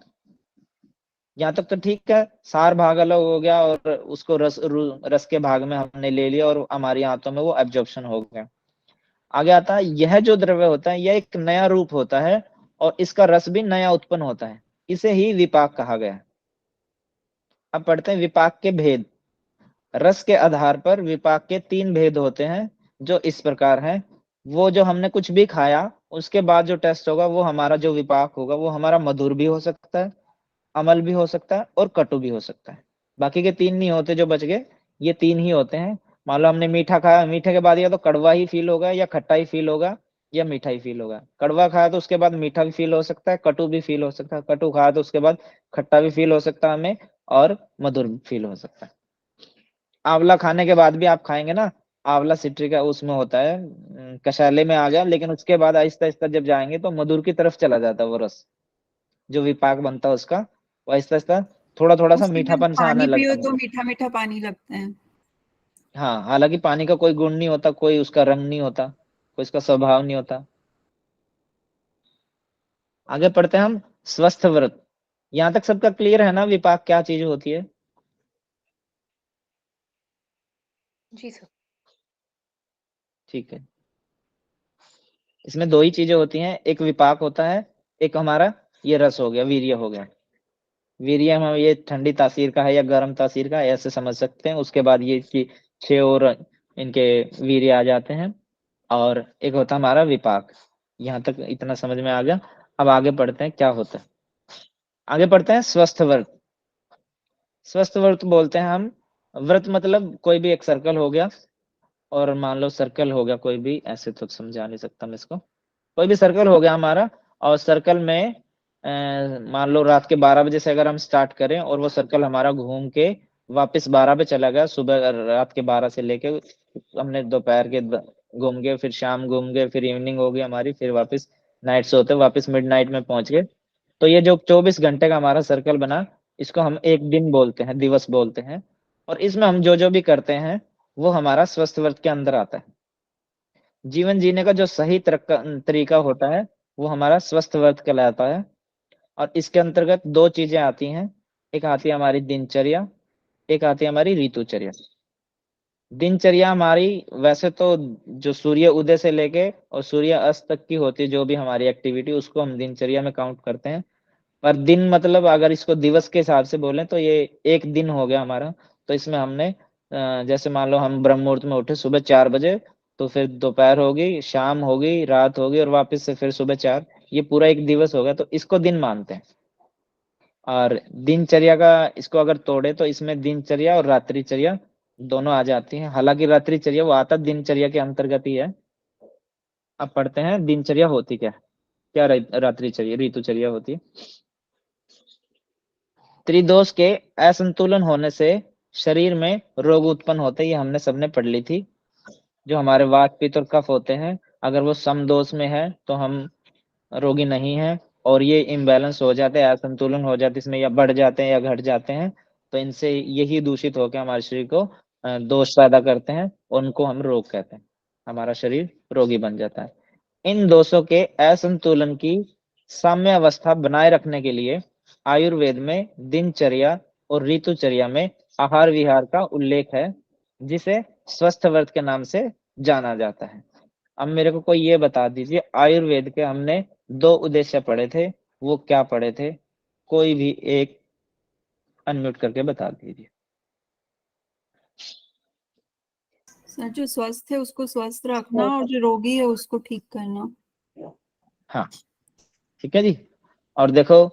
यहाँ तक तो ठीक है, सार भाग अलग हो गया और उसको रस के भाग में हमने ले लिया और हमारी आंतों में वो एब्जॉर्प्शन हो गया। आगे आता है, यह जो द्रव्य होता है यह एक नया रूप होता है और इसका रस भी नया उत्पन्न होता है, इसे ही विपाक कहा गया है। अब पढ़ते हैं विपाक के भेद। रस के आधार पर विपाक के 3 भेद होते हैं, जो इस प्रकार है। वो जो हमने कुछ भी खाया उसके बाद जो टेस्ट होगा वो हमारा जो विपाक होगा वो हमारा मधुर भी हो सकता है, अमल भी हो सकता है और कटु भी हो सकता है। बाकी के 3 नहीं होते जो बच गए, ये 3 ही होते हैं। मान लो हमने मीठा खाया, मीठे के बाद या तो कड़वा ही फील होगा या खट्टा ही फील होगा या मीठा ही फील होगा। कड़वा खाया तो उसके बाद मीठा भी फील हो सकता है, कटु भी फील हो सकता है, कटु खाया तो उसके बाद खट्टा भी फील हो सकता है हमें और मधुर भी फील हो सकता है। आंवला खाने के बाद भी आप खाएंगे ना, आंवला सिट्रिका उसमें होता है, कषायले में आ गया, लेकिन उसके बाद आहिस्ता आहिस्ता जब जाएंगे तो मधुर की तरफ चला जाता है वो रस, जो विपाक बनता है उसका वो आहिस्ता आहिस्ता थोड़ा थोड़ा सा उसके बाद मीठापन सा आने पानी लगता पियो है तो मुंह मीठा मीठा पानी लगता है। में। हाँ, हालांकि पानी का कोई गुण नहीं होता, कोई उसका रंग नहीं होता, कोई उसका स्वभाव नहीं होता। आगे पढ़ते हैं हम स्वस्थ व्रत। यहाँ तक सबका क्लियर है ना विपाक क्या चीज होती है? जी सर। ठीक है, इसमें 2 ही चीजें होती हैं, एक विपाक होता है, एक हमारा ये रस हो गया, वीर्य हो गया। वीर्य हम ये ठंडी तासीर का है या गर्म तासीर का है ऐसे समझ सकते हैं। उसके बाद ये इसकी 6 और इनके वीर्य आ जाते हैं और एक होता है हमारा विपाक। यहाँ तक इतना समझ में आ गया। अब आगे पढ़ते हैं क्या होता है। आगे पढ़ते हैं स्वस्थ व्रत। स्वस्थ व्रत बोलते हैं हम, व्रत मतलब कोई भी एक सर्कल हो गया, और मान लो सर्कल हो गया कोई भी, ऐसे तो समझा नहीं सकता मैं इसको, कोई भी सर्कल हो गया हमारा, और सर्कल में मान लो रात के 12 बजे से अगर हम स्टार्ट करें और वो सर्कल हमारा घूम के वापस 12 पे चला गया, सुबह रात के 12 से लेके हमने दोपहर के घूम गए, फिर शाम घूम गए, फिर इवनिंग हो गई हमारी, फिर वापस नाइट से होते वापस मिडनाइट में पहुंच गए, तो ये जो 24 घंटे का हमारा सर्कल बना, इसको हम एक दिन बोलते हैं, दिवस बोलते हैं। और इसमें हम जो जो भी करते हैं वो हमारा स्वस्थ व्रत के अंदर आता है। जीवन जीने का जो सही तरीका होता है वो हमारा स्वस्थ व्रत कहलाता है। और इसके अंतर्गत 2 चीजें आती हैं, एक आती है हमारी दिनचर्या, एक आती है हमारी ऋतुचर्या। दिनचर्या हमारी वैसे तो जो सूर्य उदय से लेके और सूर्य अस्त तक की होती है जो भी हमारी एक्टिविटी, उसको हम दिनचर्या में काउंट करते हैं। पर दिन मतलब अगर इसको दिवस के हिसाब से बोलें तो ये एक दिन हो गया हमारा। तो इसमें हमने जैसे मान लो हम ब्रह्म मुहूर्त में उठे सुबह 4 बजे, तो फिर दोपहर होगी, शाम होगी, रात होगी और वापस से फिर सुबह 4, ये पूरा एक दिवस हो गया, तो इसको दिन मानते हैं। और दिनचर्या का इसको अगर तोड़े तो इसमें दिनचर्या और रात्रिचर्या दोनों आ जाती हैं। हालांकि रात्रिचर्या वो आता दिनचर्या के अंतर्गत ही है। अब पढ़ते हैं दिनचर्या होती क्या है? क्या रात्रिचर्या ऋतुचर्या होती है। त्रिदोष के असंतुलन होने से शरीर में रोग उत्पन्न होते हैं, ये हमने सबने पढ़ ली थी। जो हमारे वात पित्त और कफ होते हैं, अगर वो समदोष में है तो हम रोगी नहीं है, और ये इम्बैलेंस हो जाते हैं, असंतुलन हो जाते हैं इसमें, या बढ़ जाते हैं या घट जाते हैं, तो इनसे यही दूषित होकर हमारे शरीर को दोष पैदा करते हैं, उनको हम रोग कहते हैं। हमारा शरीर रोगी बन जाता है। इन दोषों के असंतुलन की साम्य अवस्था बनाए रखने के लिए आयुर्वेद में दिनचर्या और ऋतुचर्या में आहार विहार का उल्लेख है, जिसे स्वस्थ व्रत के नाम से जाना जाता है। अब मेरे को कोई ये बता दीजिए, आयुर्वेद के हमने 2 उद्देश्य पढ़े थे, वो क्या पढ़े थे? कोई भी एक अनम्यूट करके बता दीजिए। सर जो स्वस्थ है उसको स्वस्थ रखना और जो रोगी है उसको ठीक करना। हाँ, ठीक है जी। और देखो,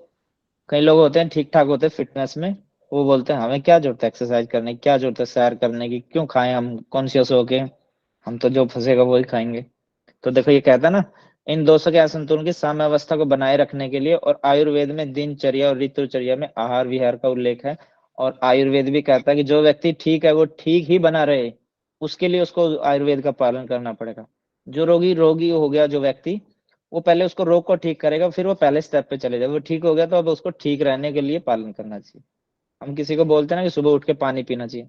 कई लोग होते हैं ठीक ठाक होते हैं फिटनेस में, वो बोलते हैं हमें क्या जरूरत है एक्सरसाइज करने की, क्या जरूरत है सैर करने की, क्यों खाएं हम कॉन्शियस होके, हम तो जो फंसेगा वही खाएंगे। तो देखो ये कहता है ना, इन दोषों के असंतुलन की साम्यावस्था को बनाए रखने के लिए और आयुर्वेद में दिनचर्या और ऋतुचर्या में आहार विहार का उल्लेख है। और आयुर्वेद भी कहता है कि जो व्यक्ति ठीक है वो ठीक ही बना रहे, उसके लिए उसको आयुर्वेद का पालन करना पड़ेगा। जो रोगी हो गया जो व्यक्ति, वो पहले उसको रोग को ठीक करेगा, फिर वो पहले स्टेप पे चले जाएगा। वो ठीक हो गया तो अब उसको ठीक रहने के लिए पालन करना चाहिए। हम किसी को बोलते हैं ना कि सुबह उठ के पानी पीना चाहिए,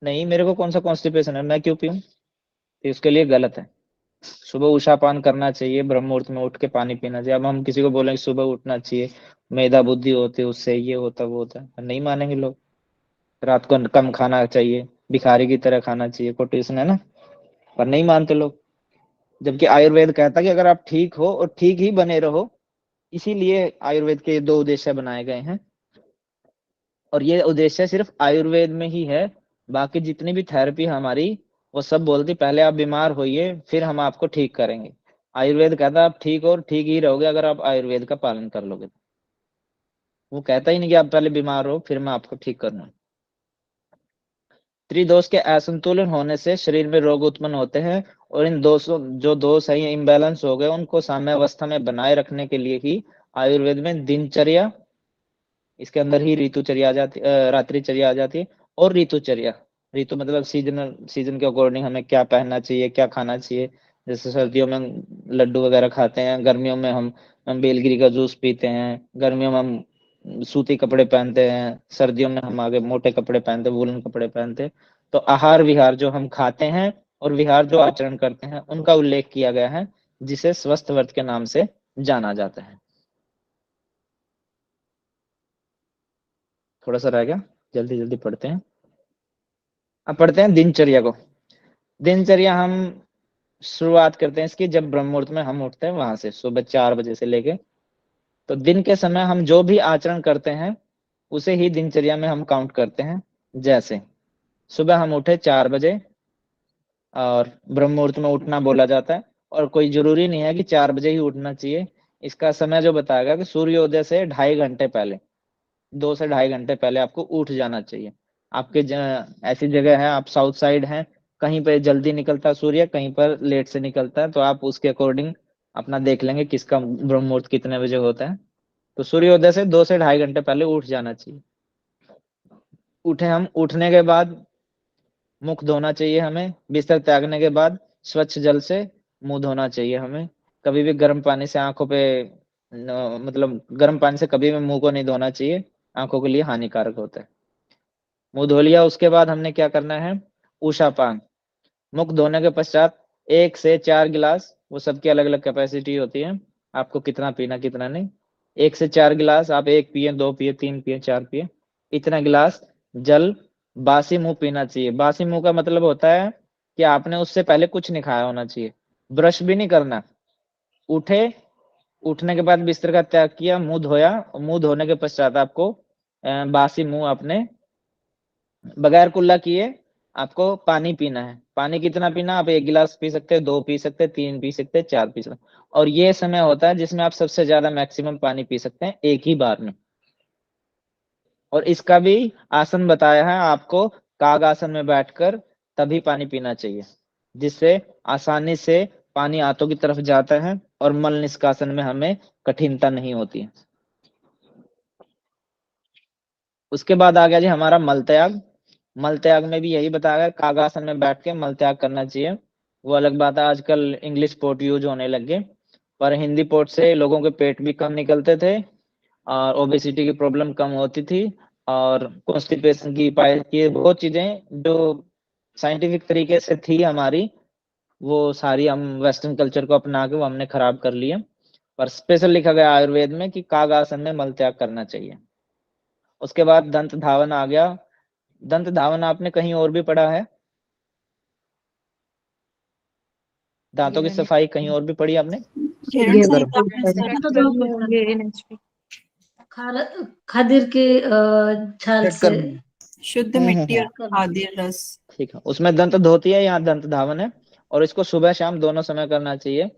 नहीं मेरे को कौन सा कॉन्स्टिपेशन है मैं क्यों पीऊं, तो उसके लिए गलत है। सुबह उषापान करना चाहिए, ब्रह्म मुहूर्त में उठ के पानी पीना चाहिए। अब हम किसी को बोलेंगे सुबह उठना चाहिए, मेधा बुद्धि होती है उससे ये होता वो होता है, नहीं मानेंगे लोग। रात को कम खाना चाहिए, भिखारी की तरह खाना चाहिए, कोटेशन है ना, पर नहीं मानते लोग। जबकि आयुर्वेद कहता है कि अगर आप ठीक हो और ठीक ही बने रहो, इसीलिए आयुर्वेद के 2 उद्देश्य बनाए गए हैं। और ये उद्देश्य सिर्फ आयुर्वेद में ही है, बाकी जितनी भी थेरेपी हमारी, वो सब बोलती पहले आप बीमार होइए फिर हम आपको ठीक करेंगे। आयुर्वेद कहता है आप ठीक और ठीक ही रहोगे अगर आप आयुर्वेद का पालन कर लोगे। वो कहता ही नहीं कि आप पहले बीमार हो फिर मैं आपको ठीक करूंगा। त्रिदोष के असंतुलन होने से शरीर में रोग उत्पन्न होते हैं, और इन दोषों जो दोष है ये इम्बैलेंस हो गए, उनको साम्य अवस्था में बनाए रखने के लिए ही आयुर्वेद में दिनचर्या, इसके अंदर ही ऋतुचर्या आ जाती, रात्रिचर्या आ जाती है, और ऋतुचर्या, ऋतु मतलब सीजन के अकॉर्डिंग हमें क्या पहनना चाहिए, क्या खाना चाहिए। जैसे सर्दियों में लड्डू वगैरह खाते हैं, गर्मियों में हम बेलगिरी का जूस पीते हैं, गर्मियों में हम सूती कपड़े पहनते हैं, सर्दियों में हम आगे मोटे कपड़े पहनते हैं, वूलन कपड़े पहनते हैं। तो आहार विहार जो हम खाते हैं और विहार जो आचरण करते हैं उनका उल्लेख किया गया है, जिसे स्वस्थ व्रत के नाम से जाना जाता है। थोड़ा सा रह गया, जल्दी जल्दी पढ़ते हैं। अब पढ़ते हैं दिनचर्या को। दिनचर्या हम शुरुआत करते हैं इसकी जब ब्रह्म मुहूर्त में हम उठते हैं, वहां से सुबह 4 बजे से लेके, तो दिन के समय हम जो भी आचरण करते हैं उसे ही दिनचर्या में हम काउंट करते हैं। जैसे सुबह हम उठे 4 बजे, और ब्रह्म मुहूर्त में उठना बोला जाता है, और कोई जरूरी नहीं है कि 4 बजे ही उठना चाहिए। इसका समय जो बताएगा कि सूर्योदय से 2.5 घंटे पहले, 2 से 2.5 घंटे पहले आपको उठ जाना चाहिए। आपके ऐसी जगह है, आप साउथ साइड हैं, कहीं पे जल्दी निकलता है सूर्य, कहीं पर लेट से निकलता है, तो आप उसके अकॉर्डिंग अपना देख लेंगे किसका ब्रह्म मुहूर्त कितने बजे होता है। तो सूर्योदय से 2 से 2.5 घंटे पहले उठ जाना चाहिए। उठे हम, उठने के बाद मुख धोना चाहिए हमें, बिस्तर त्यागने के बाद स्वच्छ जल से मुंह धोना चाहिए हमें। कभी भी गर्म पानी से आंखों पे मतलब गर्म पानी से कभी भी मुंह को नहीं धोना चाहिए, आंखों के लिए हानिकारक होता है। मुंह धो लिया, उसके बाद हमने क्या करना है, उषापान। मुख धोने के पश्चात 1 से 4 गिलास, वो सबकी अलग अलग कैपेसिटी होती है, आपको कितना पीना कितना नहीं, 1 से 4 गिलास आप 1 पिए, 2 पिए, 3 पिए, 4 पिए, इतना गिलास जल बासी मुंह पीना चाहिए। बासी मुंह का मतलब होता है कि आपने उससे पहले कुछ नहीं खाया होना चाहिए, ब्रश भी नहीं करना। उठे, उठने के बाद बिस्तर का त्याग किया, मुंह धोया, और मुंह धोने के पश्चात आपको बासी मुंह अपने बगैर कुल्ला किए आपको पानी पीना है। पानी कितना पीना, आप 1 गिलास पी सकते हैं, 2 पी सकते हैं, 3 पी सकते हैं, 4 पी सकते हैं। और ये समय होता है जिसमें आप सबसे ज्यादा मैक्सिमम पानी पी सकते हैं एक ही बार में। और इसका भी आसन बताया है आपको, काग आसन में बैठकर तभी पानी पीना चाहिए, जिससे आसानी से पानी आंतों की तरफ जाता है और मल निष्कासन में हमें कठिनता नहीं होती है। उसके बाद आ गया जी हमारा मल त्याग। मल त्याग में भी यही बताया गया, कागासन में बैठ के मल त्याग करना चाहिए। वो अलग बात है, आजकल इंग्लिश पोट यूज होने लग गए, पर हिंदी पोट से लोगों के पेट भी कम निकलते थे और ओबेसिटी की प्रॉब्लम कम होती थी और कॉन्स्टिपेशन की पाइल्स की बहुत चीजें जो साइंटिफिक तरीके से थी हमारी, वो सारी हम वेस्टर्न कल्चर को अपना के वो हमने खराब कर लिया। पर स्पेशल लिखा गया आयुर्वेद में कि कागासन में मल त्याग करना चाहिए। उसके बाद दंत धावन आ गया। दंत धावन आपने कहीं और भी पढ़ा है? दांतों की मैंने सफाई कहीं और भी पढ़ी आपने? हिरण शुद्ध संहिता में सर कर्म में होंगे NHP। खादिर के छाल से कर्म। शुद्ध मिट्टी और खाद्य रस। ठीक है, उसमें दंत धोती है, यहाँ दंत धावन है और इसको सुबह शाम दोनों समय करना चाहिए।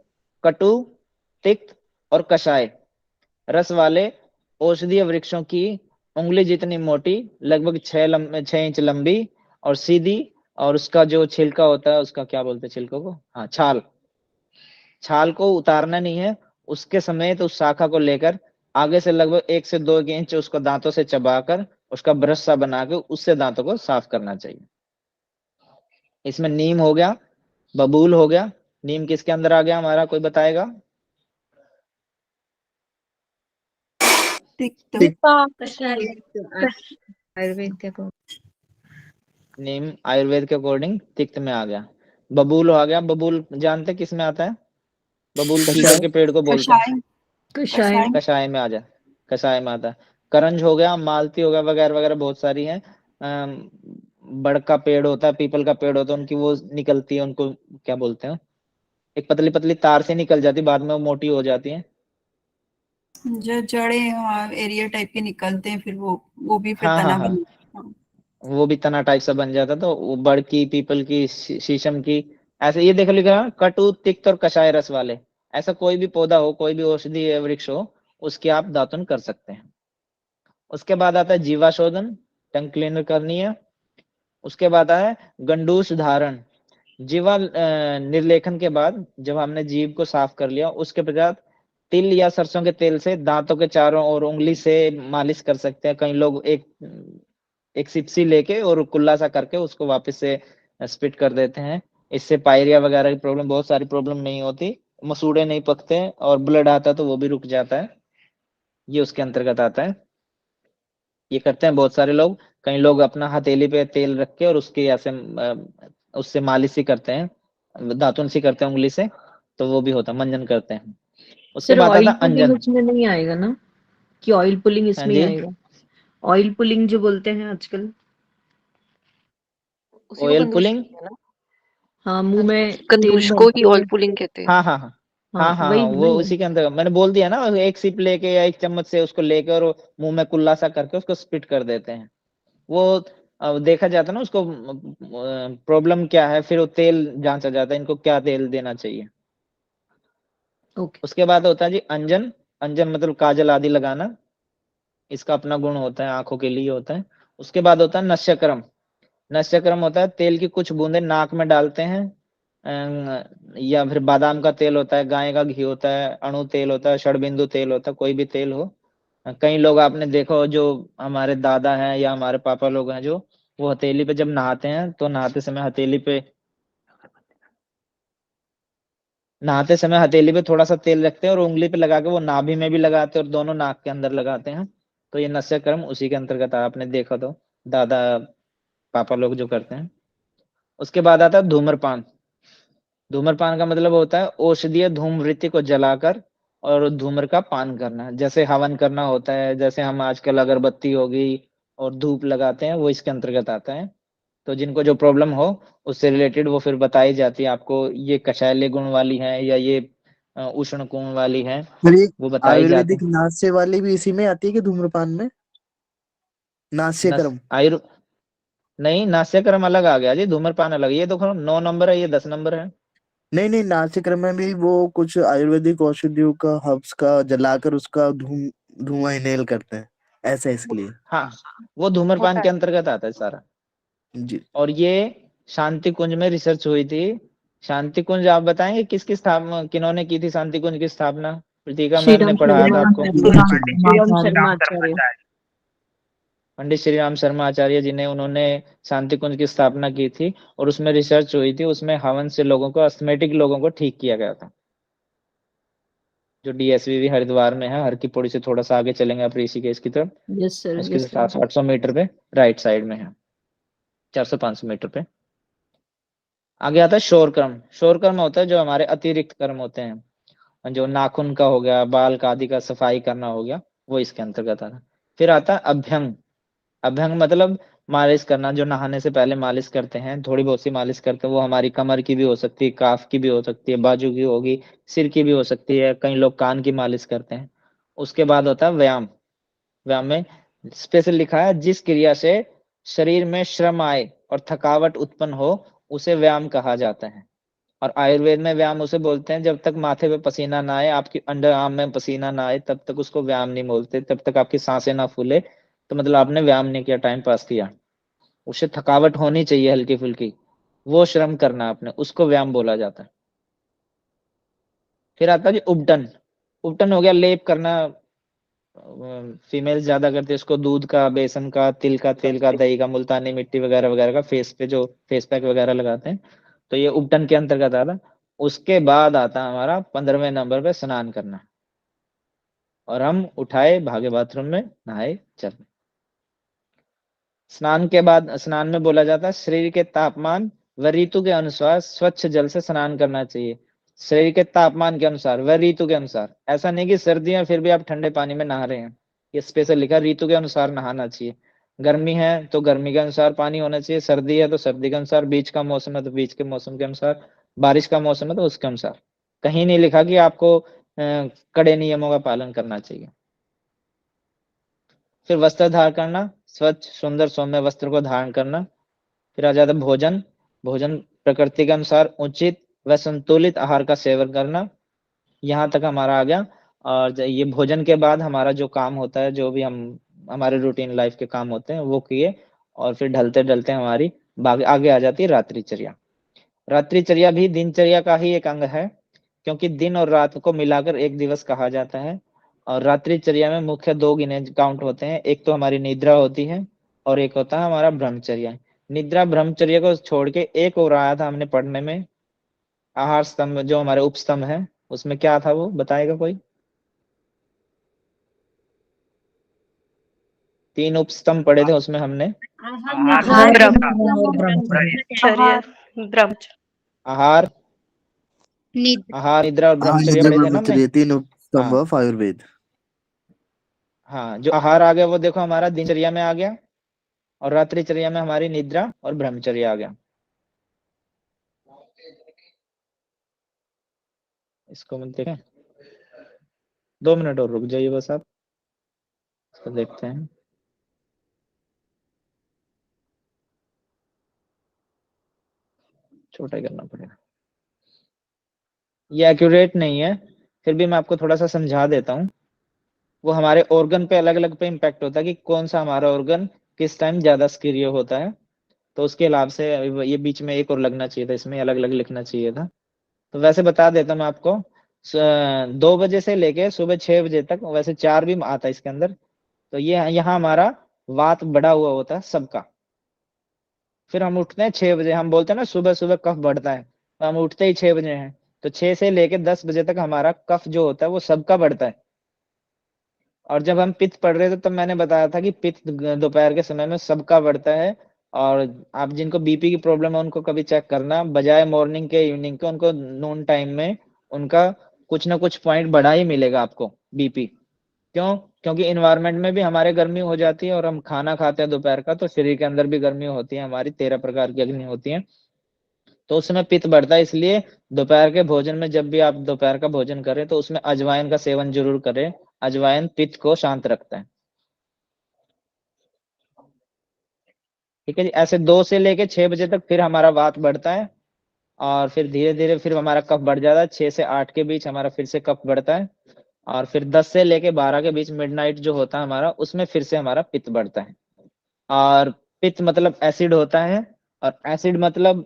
कटु, तिक्त और कषाय रस वाले औषधीय वृक्षों की उंगली जितनी मोटी, लगभग 6 इंच लंबी और सीधी, और उसका जो छिलका होता है, उसका क्या बोलते हैं छिलकों को? हाँ, छाल। छाल को उतारना नहीं है, उसके समेत उस शाखा को लेकर आगे से लगभग 1 से 2 इंच उसको दांतों से चबाकर उसका ब्रश सा बना के उससे दांतों को साफ करना चाहिए। इसमें नीम हो गया, बबूल हो गया। नीम किसके अंदर आ गया हमारा, कोई बताएगा? तिक्त। आयुर्वेद के अकॉर्डिंग। नीम आयुर्वेद के अकॉर्डिंग तिक्त में आ गया। बबूल आ गया। बबूल जानते किस में आता है? बबूल कीकर के पेड़ को बोलते हैं। कषाय। कषाय में आ जाए, कषाय में आता है। करंज हो गया, मालती हो गया, वगैरह वगैरह बहुत सारी हैं। बड़ का पेड़ होता है, पीपल का पेड़ होता है, उनकी वो निकलती है, उनको क्या बोलते हैं? एक पतली पतली तार से निकल जाती, बाद में वो मोटी हो जाती है। जो जड़े एरिया टाइप के निकलते हैं, फिर वो भी फिर हाँ हाँ तना हाँ, बन। वो भी तना टाइप सा बन जाता, तो वो बड़ की, पीपल की, शीशम की, ऐसे ये देखो लिखा है, कटु, तिक्त और कषाय रस वाले। ऐसा कोई भी पौधा हो, कोई भी औषधि वृक्ष हो, उसकी आप दातुन कर सकते हैं। उसके बाद आता है जीवाशोधन, टंग क्लीनर करनी है। उसके बाद है गंडूस धारण। जीवा निर्लेखन के बाद जब हमने जीभ को साफ कर लिया, उसके पश्चात तिल या सरसों के तेल से दांतों के चारों ओर उंगली से मालिश कर सकते हैं। कई लोग एक सिपसी लेके और कुल्ला सा करके उसको वापस से स्पिट कर देते हैं। इससे पायरिया वगैरह की प्रॉब्लम, बहुत सारी प्रॉब्लम नहीं होती, मसूड़े नहीं पकते और ब्लड आता है तो वो भी रुक जाता है। ये उसके अंतर्गत आता है। ये करते हैं बहुत सारे लोग। कई लोग अपना हथेली पे तेल रख के और उसके ऐसे उससे मालिश ही करते हैं, दातुन सी करते हैं उंगली से, तो वो भी होता है, मंजन करते हैं। उसके सर बाद ऑयल आता है पुलिंग अंजन। उसमें नहीं आएगा ना, कि ऑयल पुलिंग हाँ इसमें ही जी, आएगा? ऑयल पुलिंग जो बोलते हैं आजकल, उसी को ऑयल कंदूस पुलिंग। कहते हैं ना। हाँ मुंह में तेल कंदूस भर को ही के, ऑयल पुलिंग कहते हैं। हाँ हाँ हाँ हाँ हाँ हाँ वही हाँ, है ना वो ये। उसी के अंदर मैंने बोल दिया ना, एक सिप लेके या एक चम्मच से उसको लेके और मुंह में कुल्ला सा करके उसको स्पिट कर देते हैं। वो देखा जाता है ना उसको, प्रॉब्लम क्या है, फिर वो तेल जांचा जाता है, इनको क्या तेल देना चाहिए। ओके। उसके बाद होता है जी अंजन। अंजन मतलब काजल आदि लगाना, इसका अपना गुण होता है, आंखों के लिए होता है। उसके बाद होता है नस्यक्रम। नस्यक्रम होता है तेल की कुछ बूंदे नाक में डालते हैं, या फिर बादाम का तेल होता है, गाय का घी होता है, अणु तेल होता है, षडबिंदु तेल होता है, कोई भी तेल हो। कई लोग आपने देखा हो, जो हमारे दादा हैं या हमारे पापा लोग हैं, जो वो हथेली पे जब नहाते हैं तो नहाते समय हथेली पे थोड़ा सा तेल रखते हैं और उंगली पे लगा के वो नाभि में भी लगाते हैं और दोनों नाक के अंदर लगाते हैं। तो ये नस्यक्रम उसी के अंतर्गत आपने देखा, तो दादा पापा लोग जो करते हैं। उसके बाद आता है धूम्रपान। धूम्रपान का मतलब होता है औषधीय धूमवृत्ति को जलाकर और धूम्र का पान करना, जैसे हवन करना होता है, जैसे हम आजकल अगरबत्ती होगी और धूप लगाते हैं, वो इसके अंतर्गत आता है। तो जिनको जो प्रॉब्लम हो उससे रिलेटेड वो फिर बताई जाती है आपको, ये कषायले गुण वाली है या ये उष्ण गुण वाली है, और ये वो बताई जाती आयुर्वेदिक है। नास्य वाली भी इसी में आती है कि धूम्रपान में? नास्य नस कर्म। आयुर नहीं, नास्यक्रम अलग आ गया जी, धूम्रपान अलग। ये देखो 9 नंबर है, ये 10 नंबर है। नहीं नहीं, नास्य कर्म में भी वो कुछ आयुर्वेदिक औषधियों का, हर्ब्स का जलाकर उसका धुआं इनहेल करते हैं। ऐसा इसके लिए। हाँ, वो धूम्रपान होता के है। अंतर्गत आता है सारा। जी। और ये शांति कुंज में रिसर्च हुई थी। शांति कुंज आप बताएंगे किसकी स्थापना, किन्होंने की थी शांति कुंज की स्थापना? प्रीतिका मैम ने श्रीराम पढ़ाया था आपको। श्रीराम शर्मा आचार्य। पंडित श्री राम शर्मा आचार्य जी ने, उन्होंने शांति कुंज की स्थापना की थी और उसमें रिसर्च हुई थी। उसमें हवन से लोगों को, अस्थमेटिक लोगों को ठीक किया गया था। जो DSVV हरिद्वार में है, हर की पौड़ी से थोड़ा सा आगे चलेंगे आप ऋषिकेश की तरफ, यस सर, उसके यस सर। 700-800 मीटर पे राइट साइड में है, 400-500 मीटर पे। आगे आता है शोर कर्म। शोर कर्म होता है जो हमारे अतिरिक्त कर्म होते हैं, जो नाखून का हो गया, बाल का आदि का सफाई करना हो गया, वो इसके अंतर्गत आता है। फिर आता है अभ्यंग। अभ्यंग मतलब मालिश करना, जो नहाने से पहले मालिश करते हैं, थोड़ी बहुत सी मालिश करते हैं। वो हमारी कमर की भी हो सकती है, काफ की भी हो सकती है, बाजू की होगी, सिर की भी हो सकती है, कई लोग कान की मालिश करते हैं। उसके बाद होता है व्यायाम। व्यायाम में स्पेशल लिखा है, जिस क्रिया से शरीर में श्रम आए और थकावट उत्पन्न हो उसे व्यायाम कहा जाता है। और आयुर्वेद में व्यायाम उसे बोलते हैं जब तक माथे पे पसीना ना आए, आपकी अंडर आर्म में पसीना ना आए, तब तक उसको व्यायाम नहीं बोलते। तब तक आपकी सांसें ना फूले तो मतलब आपने व्यायाम नहीं किया, टाइम पास किया। उसे थकावट होनी चाहिए हल्की फुल्की, वो श्रम करना आपने, उसको व्यायाम बोला जाता है। फिर आता है जी उपटन। उपटन हो गया लेप करना, फीमेल ज्यादा करती है इसको, दूध का, बेसन का, तिल का, तेल का, दही का, मुल्तानी मिट्टी वगैरह वगैरह का फेस पे जो फेस पैक वगैरह लगाते हैं, तो ये उपटन के अंतर्गत आता है। उसके बाद आता है हमारा 15वें नंबर पे स्नान करना, और हम उठाए, भागे बाथरूम में, नहाए, चले। स्नान के बाद, स्नान में बोला जाता है शरीर के तापमान व ऋतु के अनुसार स्वच्छ जल से स्नान करना चाहिए। शरीर के तापमान के अनुसार व ऋतु के अनुसार, ऐसा नहीं कि सर्दी है फिर भी आप ठंडे पानी में नहा रहे हैं। ये स्पेशल लिखा, ऋतु के अनुसार नहाना चाहिए। गर्मी है तो गर्मी के अनुसार पानी होना चाहिए, सर्दी है तो सर्दी के अनुसार, बीच का मौसम है तो बीच के मौसम के अनुसार, बारिश का मौसम है तो उसके अनुसार। कहीं नहीं लिखा कि आपको कड़े नियमों का पालन करना चाहिए। फिर वस्त्र धारण करना, स्वच्छ सुंदर सौम्य वस्त्र को धारण करना। फिर आ जाता है भोजन। भोजन प्रकृति के अनुसार उचित व संतुलित आहार का सेवन करना। यहाँ तक हमारा आ गया। और ये भोजन के बाद हमारा जो काम होता है, जो भी हम हमारे रूटीन लाइफ के काम होते हैं वो किए, और फिर ढलते ढलते हमारी आगे आ जाती है रात्रिचर्या। रात्रिचर्या भी दिनचर्या का ही एक अंग है, क्योंकि दिन और रात को मिलाकर एक दिवस कहा जाता है। और रात्रिचर्या में मुख्य 2 गिने काउंट होते हैं, एक तो हमारी निद्रा होती है और एक होता है हमारा ब्रह्मचर्या। निद्रा ब्रह्मचर्य को छोड़ के एक और आया था हमने पढ़ने में, आहार स्तंभ, जो हमारे उपस्तंभ है, उसमें क्या था वो बताएगा कोई? 3 उपस्तंभ पढ़े थे उसमें हमने, आहार, आहार, आहार, निद्रा और ब्रह्मचर्य पढ़े थे ना हमने। 3 उपस्तंभ हाँ ऑफ आयुर्वेद। हाँ, जो आहार आ गया वो देखो हमारा दिनचर्या में आ गया, और रात्रिचर्या में हमारी निद्रा और ब्रह्मचर्य आ गया। इसको मिलते हैं, 2 मिनट और रुक जाइए बस आप, इसको देखते हैं। छोटा ही करना पड़ेगा, ये एक्यूरेट नहीं है, फिर भी मैं आपको थोड़ा सा समझा देता हूँ। वो हमारे ऑर्गन पे अलग अलग पे इम्पैक्ट होता है कि कौन सा हमारा ऑर्गन किस टाइम ज्यादा सक्रिय होता है। तो उसके हिसाब से ये बीच में एक और लगना चाहिए था, इसमें अलग अलग लिखना चाहिए था। तो वैसे बता देता हूँ मैं आपको, 2 बजे से लेके सुबह 6 बजे तक, वैसे 4 भी आता है इसके अंदर, तो ये यहाँ हमारा वात बढ़ा हुआ होता है सबका। फिर हम उठते हैं 6 बजे, हम बोलते हैं ना सुबह सुबह कफ बढ़ता है, तो हम उठते ही 6 बजे हैं, तो 6 से लेके 10 बजे तक हमारा कफ जो होता है वो सबका बढ़ता है। और जब हम पित्त पढ़ रहे थे तब मैंने बताया था कि पित्त दोपहर के समय में सबका बढ़ता है। और आप जिनको बीपी की प्रॉब्लम है उनको कभी चेक करना, बजाय मॉर्निंग के इवनिंग के, उनको नून टाइम में उनका कुछ ना कुछ पॉइंट बढ़ा ही मिलेगा आपको बीपी। क्यों? क्योंकि इन्वायरमेंट में भी हमारे गर्मी हो जाती है, और हम खाना खाते हैं दोपहर का, तो शरीर के अंदर भी गर्मी होती है, हमारी 13 प्रकार की अग्नि होती है, तो उसमें पित्त बढ़ता है। इसलिए दोपहर के भोजन में, जब भी आप दोपहर का भोजन करें तो उसमें अजवाइन का सेवन जरूर करें। अजवाइन पित्त को शांत रखता है। ठीक है जी। ऐसे 2 से लेके 6 बजे तक फिर हमारा वात बढ़ता है, और फिर धीरे धीरे फिर हमारा कफ बढ़ जाता है। 6 से 8 के बीच हमारा फिर से कफ बढ़ता है, और फिर 10 से लेके 12 के बीच मिडनाइट जो होता है हमारा, उसमें फिर से हमारा पित्त बढ़ता है। और पित्त मतलब एसिड होता है, और एसिड मतलब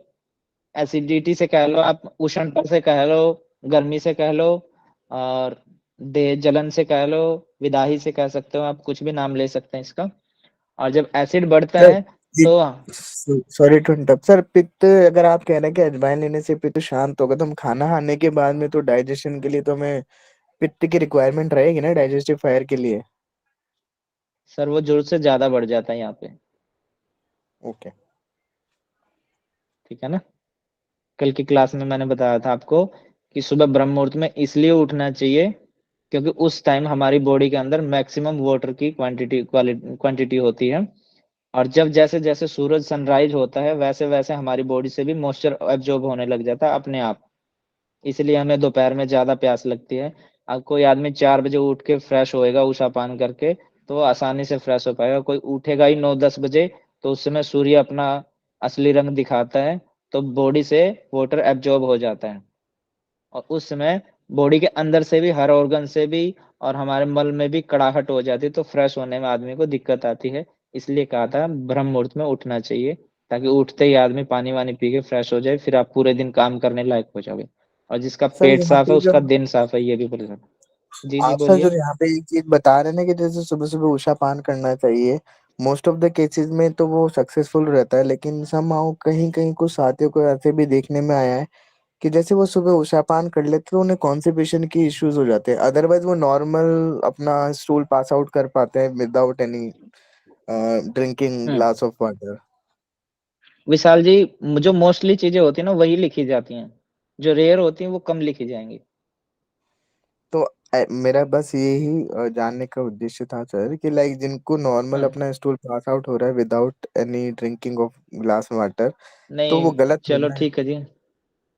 एसिडिटी से कह लो आप, उष्णता से कह लो, गर्मी से कह लो, और देह जलन से कह लो, विदाही से कह सकते हो आप, कुछ भी नाम ले सकते हैं इसका। और जब एसिड बढ़ता सर है तो सॉरी टू इंटरप्ट सर, पित्त अगर आप कह रहे हैं कि अजवाइन लेने से पित्त शांत होगा, तो हम खाना खाने के बाद में तो डाइजेशन के लिए तो हमें पित्त की रिक्वायरमेंट रहेगी ना, डाइजेस्टिव फायर के लिए। सर वो जरूरत से ज्यादा बढ़ जाता है यहाँ पे, ओके। ठीक है ना। कल की क्लास में मैंने बताया था आपको कि सुबह ब्रह्म मुहूर्त में इसलिए उठना चाहिए क्योंकि उस टाइम हमारी बॉडी के अंदर मैक्सिमम वाटर की क्वांटिटी होती है। और जब जैसे जैसे सूरज सनराइज होता है वैसे वैसे हमारी बॉडी से भी मॉइस्चर एब्जॉर्ब होने लग जाता है अपने आप। इसलिए हमें दोपहर में ज्यादा प्यास लगती है। अब कोई आदमी 4 बजे उठ के फ्रेश होएगा उषा पान करके तो वो आसानी से फ्रेश हो पाएगा। कोई उठेगा ही 9-10 बजे तो उस समय सूर्य अपना असली रंग दिखाता है, तो बॉडी से वाटर एब्जॉर्ब हो जाता है और उस समय बॉडी के अंदर से भी, हर ऑर्गन से भी और हमारे मल में भी कड़ाहट हो जाती है, तो फ्रेश होने में आदमी को दिक्कत आती है। इसलिए कहा था ब्रह्म मुहूर्त में उठना चाहिए, ताकि उठते ही आदमी पानी वानी पी के फ्रेश हो जाए, फिर आप पूरे दिन काम करने लायक हो जाओगे। और जिसका सर पेट यहाँ साफ है पे जो उसका दिन साफ है, ये भी बोल सकते। जी जी आप सर जो बोलिए। यहाँ पे एक चीज बता रहे हैं ना कि जैसे सुबह सुबह उषा पान करना चाहिए, मोस्ट ऑफ द केसेस में तो वो सक्सेसफुल रहता है, लेकिन समहाउ कहीं कहीं कुछ साथियों को ऐसे भी देखने में आया है कि जैसे वो सुबह उषा पान कर लेते तो उन्हें कॉन्स्टिपेशन की इश्यूज हो जाते हैं, अदरवाइज वो नॉर्मल अपना स्टूल पास आउट कर पाते हैं without any drinking glass of water. Vishal ji, जो मोस्टली चीजें होती है ना वही लिखी जाती हैं, जो रेयर होती हैं वो कम लिखी जाएंगी। तो मेरा बस यही जानने का उद्देश्य था सर कि लाइक जिनको नॉर्मल अपना स्टूल पास आउट हो रहा है without any drinking of glass water, तो वो नहीं, गलत है चलो ना? ठीक है जी।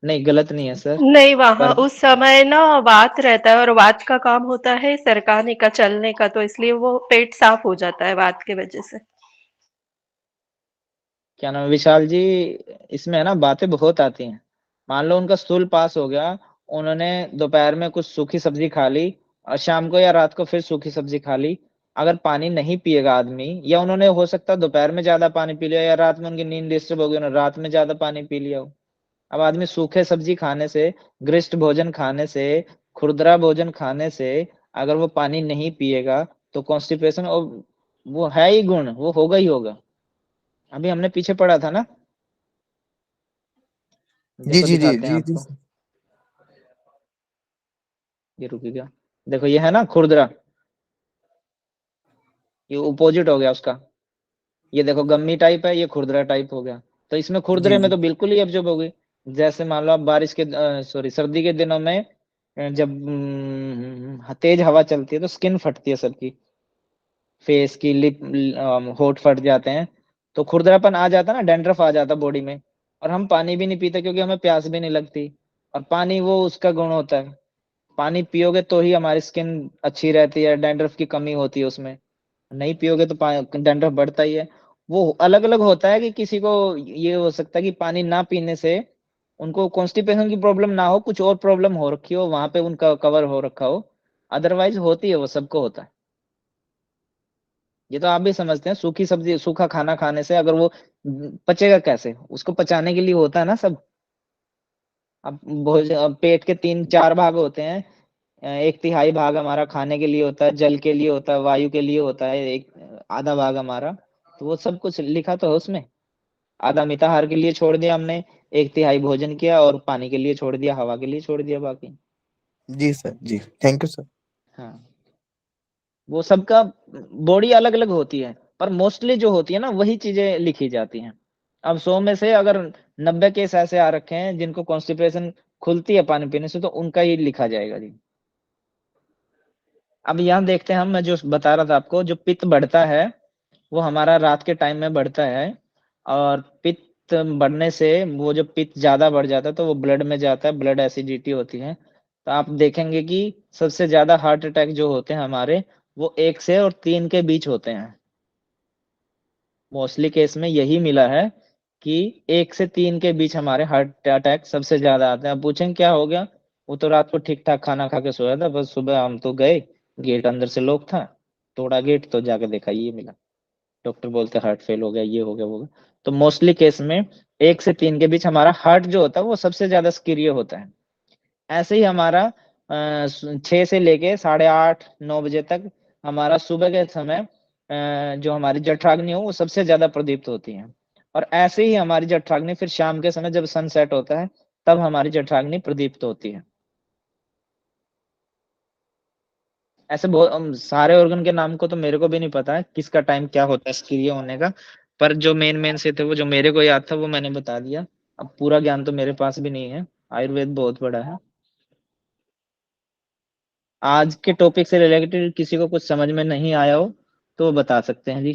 नहीं, गलत नहीं है सर। नहीं, वहां पर उस समय ना वात रहता है और वात का काम होता है सरकाने का, चलने का, तो इसलिए वो पेट साफ हो जाता है वात के वजह से। क्या नाम है विशाल जी, इसमें है ना बातें बहुत आती हैं। मान लो उनका स्टूल पास हो गया, उन्होंने दोपहर में कुछ सूखी सब्जी खा ली और शाम को या रात को फिर सूखी सब्जी खा ली। अगर पानी नहीं पिएगा आदमी, या उन्होंने हो सकता है दोपहर में ज्यादा पानी पी लिया या रात में उनकी नींद डिस्टर्ब हो गई, उन्होंने रात में ज्यादा पानी पी लिया हो। अब आदमी सूखे सब्जी खाने से, गरिष्ठ भोजन खाने से, खुरदरा भोजन खाने से अगर वो पानी नहीं पिएगा तो कॉन्स्टिपेशन, और वो है ही गुण, वो होगा ही होगा। अभी हमने पीछे पढ़ा था ना, जी देखो जी जी दिखाते हैं जी जी आपको। ये रुकिएगा, देखो ये है ना खुरदरा, ये अपोजिट हो गया उसका। ये देखो गम्मी टाइप है, ये खुरदरा टाइप हो गया। तो इसमें जी खुरदरे में जी तो बिल्कुल ही एब्जॉर्ब हो गई। जैसे मान लो आप बारिश के सॉरी सर्दी के दिनों में जब तेज हवा चलती है तो स्किन फटती है सबकी, फेस की लिप, होठ फट जाते हैं, तो खुरदरापन आ जाता है ना, डैंड्रफ आ जाता बॉडी में। और हम पानी भी नहीं पीते क्योंकि हमें प्यास भी नहीं लगती, और पानी वो उसका गुण होता है। पानी पियोगे तो ही हमारी स्किन अच्छी रहती है, डैंड्रफ की कमी होती है उसमें। नहीं पियोगे तो डैंड्रफ बढ़ता ही है। वो अलग अलग होता है कि किसी को ये हो सकता है कि पानी ना पीने से उनको कॉन्स्टिपेशन की प्रॉब्लम ना हो, कुछ और प्रॉब्लम हो रखी हो, वहां पे उनका कवर हो रखा हो। अदरवाइज होती है, वो सबको होता है। ये तो आप भी समझते हैं, सूखी सब्जी सूखा खाना खाने से अगर वो पचेगा कैसे, उसको पचाने के लिए होता है ना सब। अब भोजन पेट के 3-4 भाग होते हैं। 1/3 भाग हमारा खाने के लिए होता है, जल के लिए होता है, वायु के लिए होता है, एक आधा भाग हमारा। तो वो सब कुछ लिखा तो है उसमें। आधा मिताहार के लिए छोड़ दिया हमने, 1/3 भोजन किया, और पानी के लिए छोड़ दिया, हवा के लिए छोड़ दिया बाकी। जी सर, जी थैंक यू सर। हाँ, वो सबका बॉडी अलग अलग होती है, पर मोस्टली जो होती है ना वही चीजें लिखी जाती हैं। अब 100 में से अगर 90 केस ऐसे आ रखे हैं जिनको कॉन्स्टिपेशन खुलती है पानी पीने से, तो उनका ही लिखा जाएगा जी। अब यहाँ देखते हैं हम, मैं जो बता रहा था आपको, जो पित्त बढ़ता है वो हमारा रात के टाइम में बढ़ता है। और पित्त बढ़ने से वो जब पित्त ज्यादा बढ़ जाता है तो वो ब्लड में जाता है, ब्लड एसिडिटी होती है। तो आप देखेंगे कि सबसे ज्यादा हार्ट अटैक जो होते हैं हमारे, वो 1 से और 3 के बीच होते हैं। मोस्टली केस में यही मिला है कि 1 से 3 के बीच हमारे हार्ट अटैक सबसे ज्यादा आते हैं। आप पूछेंगे क्या हो गया, वो तो रात को ठीक ठाक खाना खा के सोया था, बस सुबह हम तो गए, गेट अंदर से लॉक था, तोड़ा गेट तो जाके देखा ये मिला, डॉक्टर बोलते हार्ट फेल हो गया, ये हो गया, वो हो गया। तो मोस्टली केस में 1 से 3 के बीच हमारा हार्ट जो होता है वो सबसे ज्यादा सक्रिय होता है। ऐसे ही हमारा 6 से लेके 8:30-9 बजे तक हमारा सुबह के समय जो हमारी जठराग्नि हो वो सबसे ज्यादा प्रदीप्त होती है, और ऐसे ही हमारी जठराग्नि फिर शाम के समय जब सन सेट होता है तब हमारी जठराग्नि प्रदीप्त होती है। ऐसे बहुत सारे ऑर्गन के नाम को तो मेरे को भी नहीं पता है किसका टाइम क्या होता है सक्रिय होने का, पर जो मेन से थे वो जो मेरे को याद था वो मैंने बता दिया। अब पूरा ज्ञान तो मेरे पास भी नहीं है, आयुर्वेद बहुत बड़ा है। आज के टॉपिक से रिलेटेड किसी को कुछ समझ में नहीं आया हो तो बता सकते हैं जी।